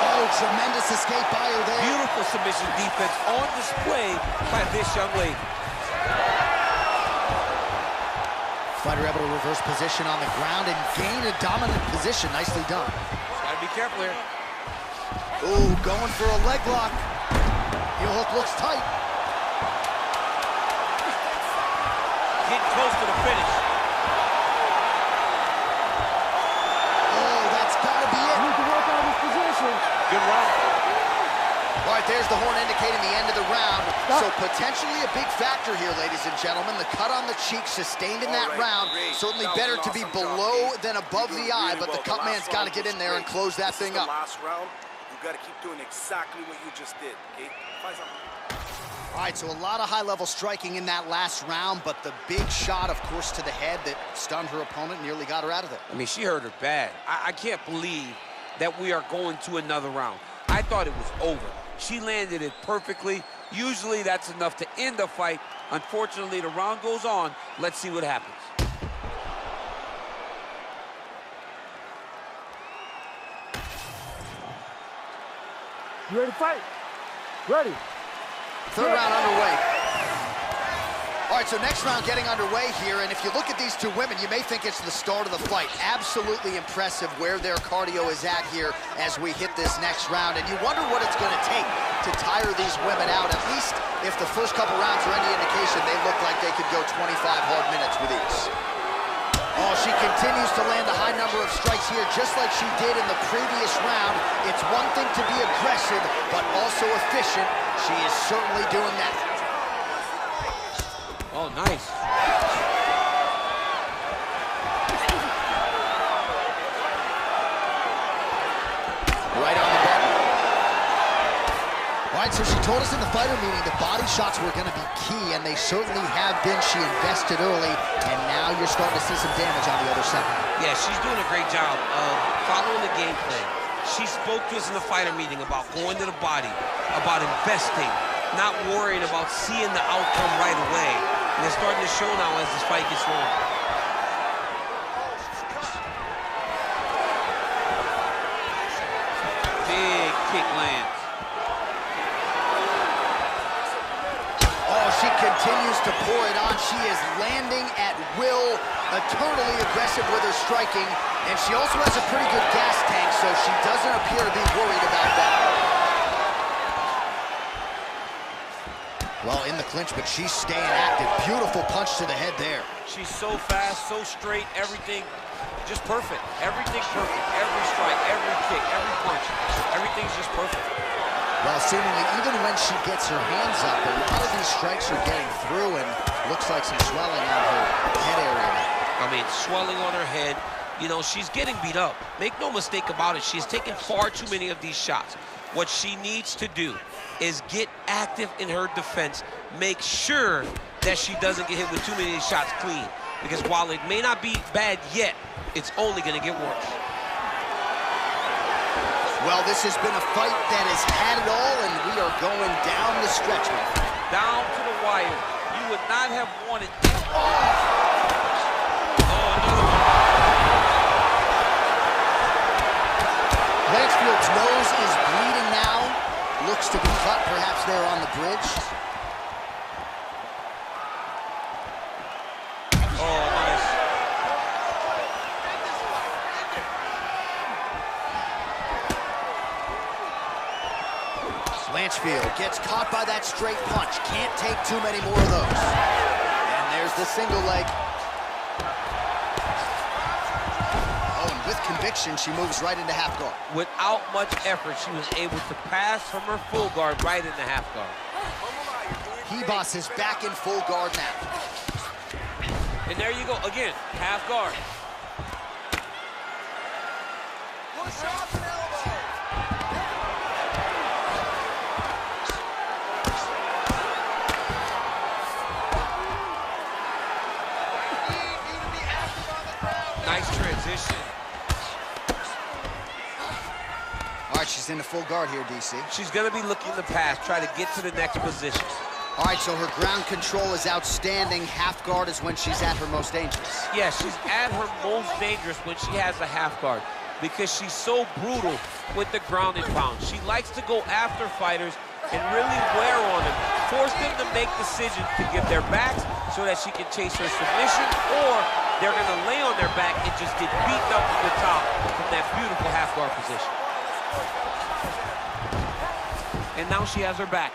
Oh, tremendous escape by her there. Beautiful submission defense on display by this young lady. Fighter able to reverse position on the ground and gain a dominant position. Nicely done. Gotta be careful here. Ooh, going for a leg lock. Heel hook looks tight. Getting close to the finish. Oh, that's gotta be it. You can work on this position. Good round. All right, there's the horn indicating the end of the round. So potentially a big factor here, ladies and gentlemen. The cut on the cheek sustained in that round. Certainly better to be below than above the eye, but the cut man's got to get in there and close that thing up. Last round, you got to keep doing exactly what you just did, okay? All right, so a lot of high-level striking in that last round, but the big shot, of course, to the head that stunned her opponent, nearly got her out of there. I mean, she hurt her bad. I can't believe that we are going to another round. I thought it was over. She landed it perfectly. Usually that's enough to end the fight. Unfortunately, the round goes on. Let's see what happens. You ready to fight? Ready. Third round underway. All right, so next round getting underway here, and if you look at these two women, you may think it's the start of the fight. Absolutely impressive where their cardio is at here as we hit this next round, and you wonder what it's going to take to tire these women out. At least if the first couple rounds are any indication, they look like they could go 25 hard minutes with ease. Oh, she continues to land a high number of strikes here, just like she did in the previous round. It's one thing to be aggressive, but also efficient. She is certainly doing that. Oh, nice. Right on the button. All right, so she told us in the fighter meeting the body shots were going to be key, and they certainly have been. She invested early, and now you're starting to see some damage on the other side. Yeah, she's doing a great job of following the game plan. She spoke to us in the fighter meeting about going to the body, about investing, not worrying about seeing the outcome right away. And it's starting to show now as this fight gets long. Big kick lands. Oh, she continues to pour it on. She is landing at will, eternally aggressive with her striking, and she also has a pretty good gas tank, so she doesn't appear to be worried about that. Well, in the clinch, but she's staying active. Beautiful punch to the head there. She's so fast, so straight, everything just perfect. Everything perfect. Every strike, every kick, every punch. Everything's just perfect. Well, seemingly, even when she gets her hands up, a lot of these strikes are getting through, and looks like some swelling on her head area now. I mean, swelling on her head. You know, she's getting beat up. Make no mistake about it. She's taken far too many of these shots. What she needs to do is get active in her defense. Make sure that she doesn't get hit with too many of these shots clean. Because while it may not be bad yet, it's only going to get worse. Well, this has been a fight that has had it all, and we are going down the stretch. Down to the wire. You would not have wanted... Blanchfield's nose is bleeding now. Looks to be cut, perhaps there on the bridge. Oh, nice. Blanchfield gets caught by that straight punch. Can't take too many more of those. And there's the single leg. With conviction, she moves right into half guard. Without much effort, she was able to pass from her full guard right into half guard. Ribas is back in full guard now. And there you go, again, half guard. Push off an elbow. Nice transition. All right, she's in the full guard here, DC. She's gonna be looking to pass, try to get to the next position. All right, so her ground control is outstanding. Half guard is when she's at her most dangerous. Yeah, she's at her most dangerous when she has a half guard because she's so brutal with the ground and pound. She likes to go after fighters and really wear on them, force them to make decisions to give their backs so that she can chase her submission, or they're gonna lay on their back and just get beaten up from the top from that beautiful half guard position. And now she has her back.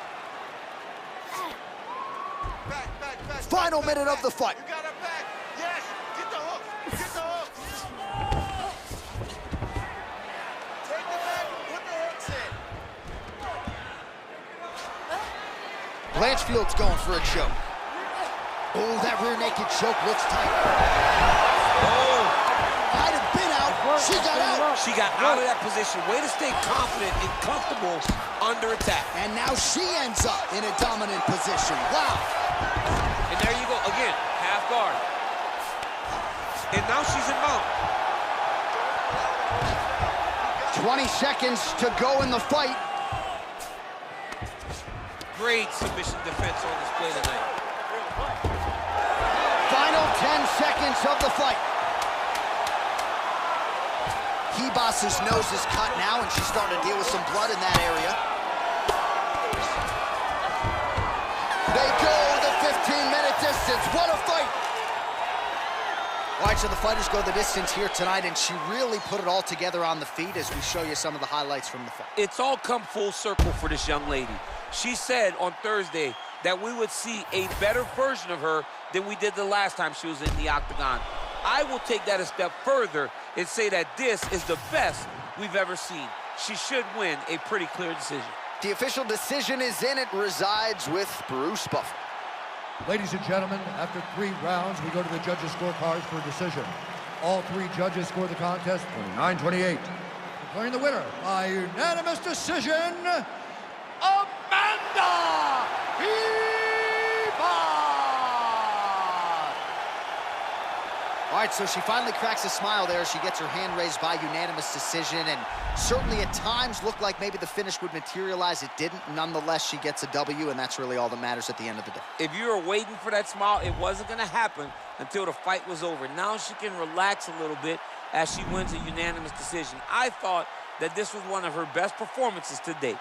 Final minute of the fight. You got her back. Yes. Get the hook. Get the hook. Take the back and put the hooks in. Blanchfield's going for a choke. Oh, that rear naked choke looks tight. Oh, Might have been out. She got out. she got out of that position. Way to stay confident and comfortable under attack. And now she ends up in a dominant position. Wow. And there you go, again, half guard. And now she's in mount. 20 seconds to go in the fight. Great submission defense on display tonight. Final 10 seconds of the fight. Ribas's nose is cut now, and she's starting to deal with some blood in that area. They go the 15-minute distance. What a fight! All right, so the fighters go the distance here tonight, and she really put it all together on the feet as we show you some of the highlights from the fight. It's all come full circle for this young lady. She said on Thursday that we would see a better version of her than we did the last time she was in the octagon. I will take that a step further and say that this is the best we've ever seen. She should win a pretty clear decision. The official decision is in. It resides with Bruce Buffer. Ladies and gentlemen, after 3 rounds, we go to the judges' scorecards for a decision. All 3 judges scored the contest 29-28. Declaring the winner by unanimous decision, Amanda Ribas! All right, so she finally cracks a smile there. She gets her hand raised by unanimous decision, and certainly at times looked like maybe the finish would materialize. It didn't. Nonetheless, she gets a W, and that's really all that matters at the end of the day. If you were waiting for that smile, it wasn't going to happen until the fight was over. Now she can relax a little bit as she wins a unanimous decision. I thought that this was one of her best performances to date.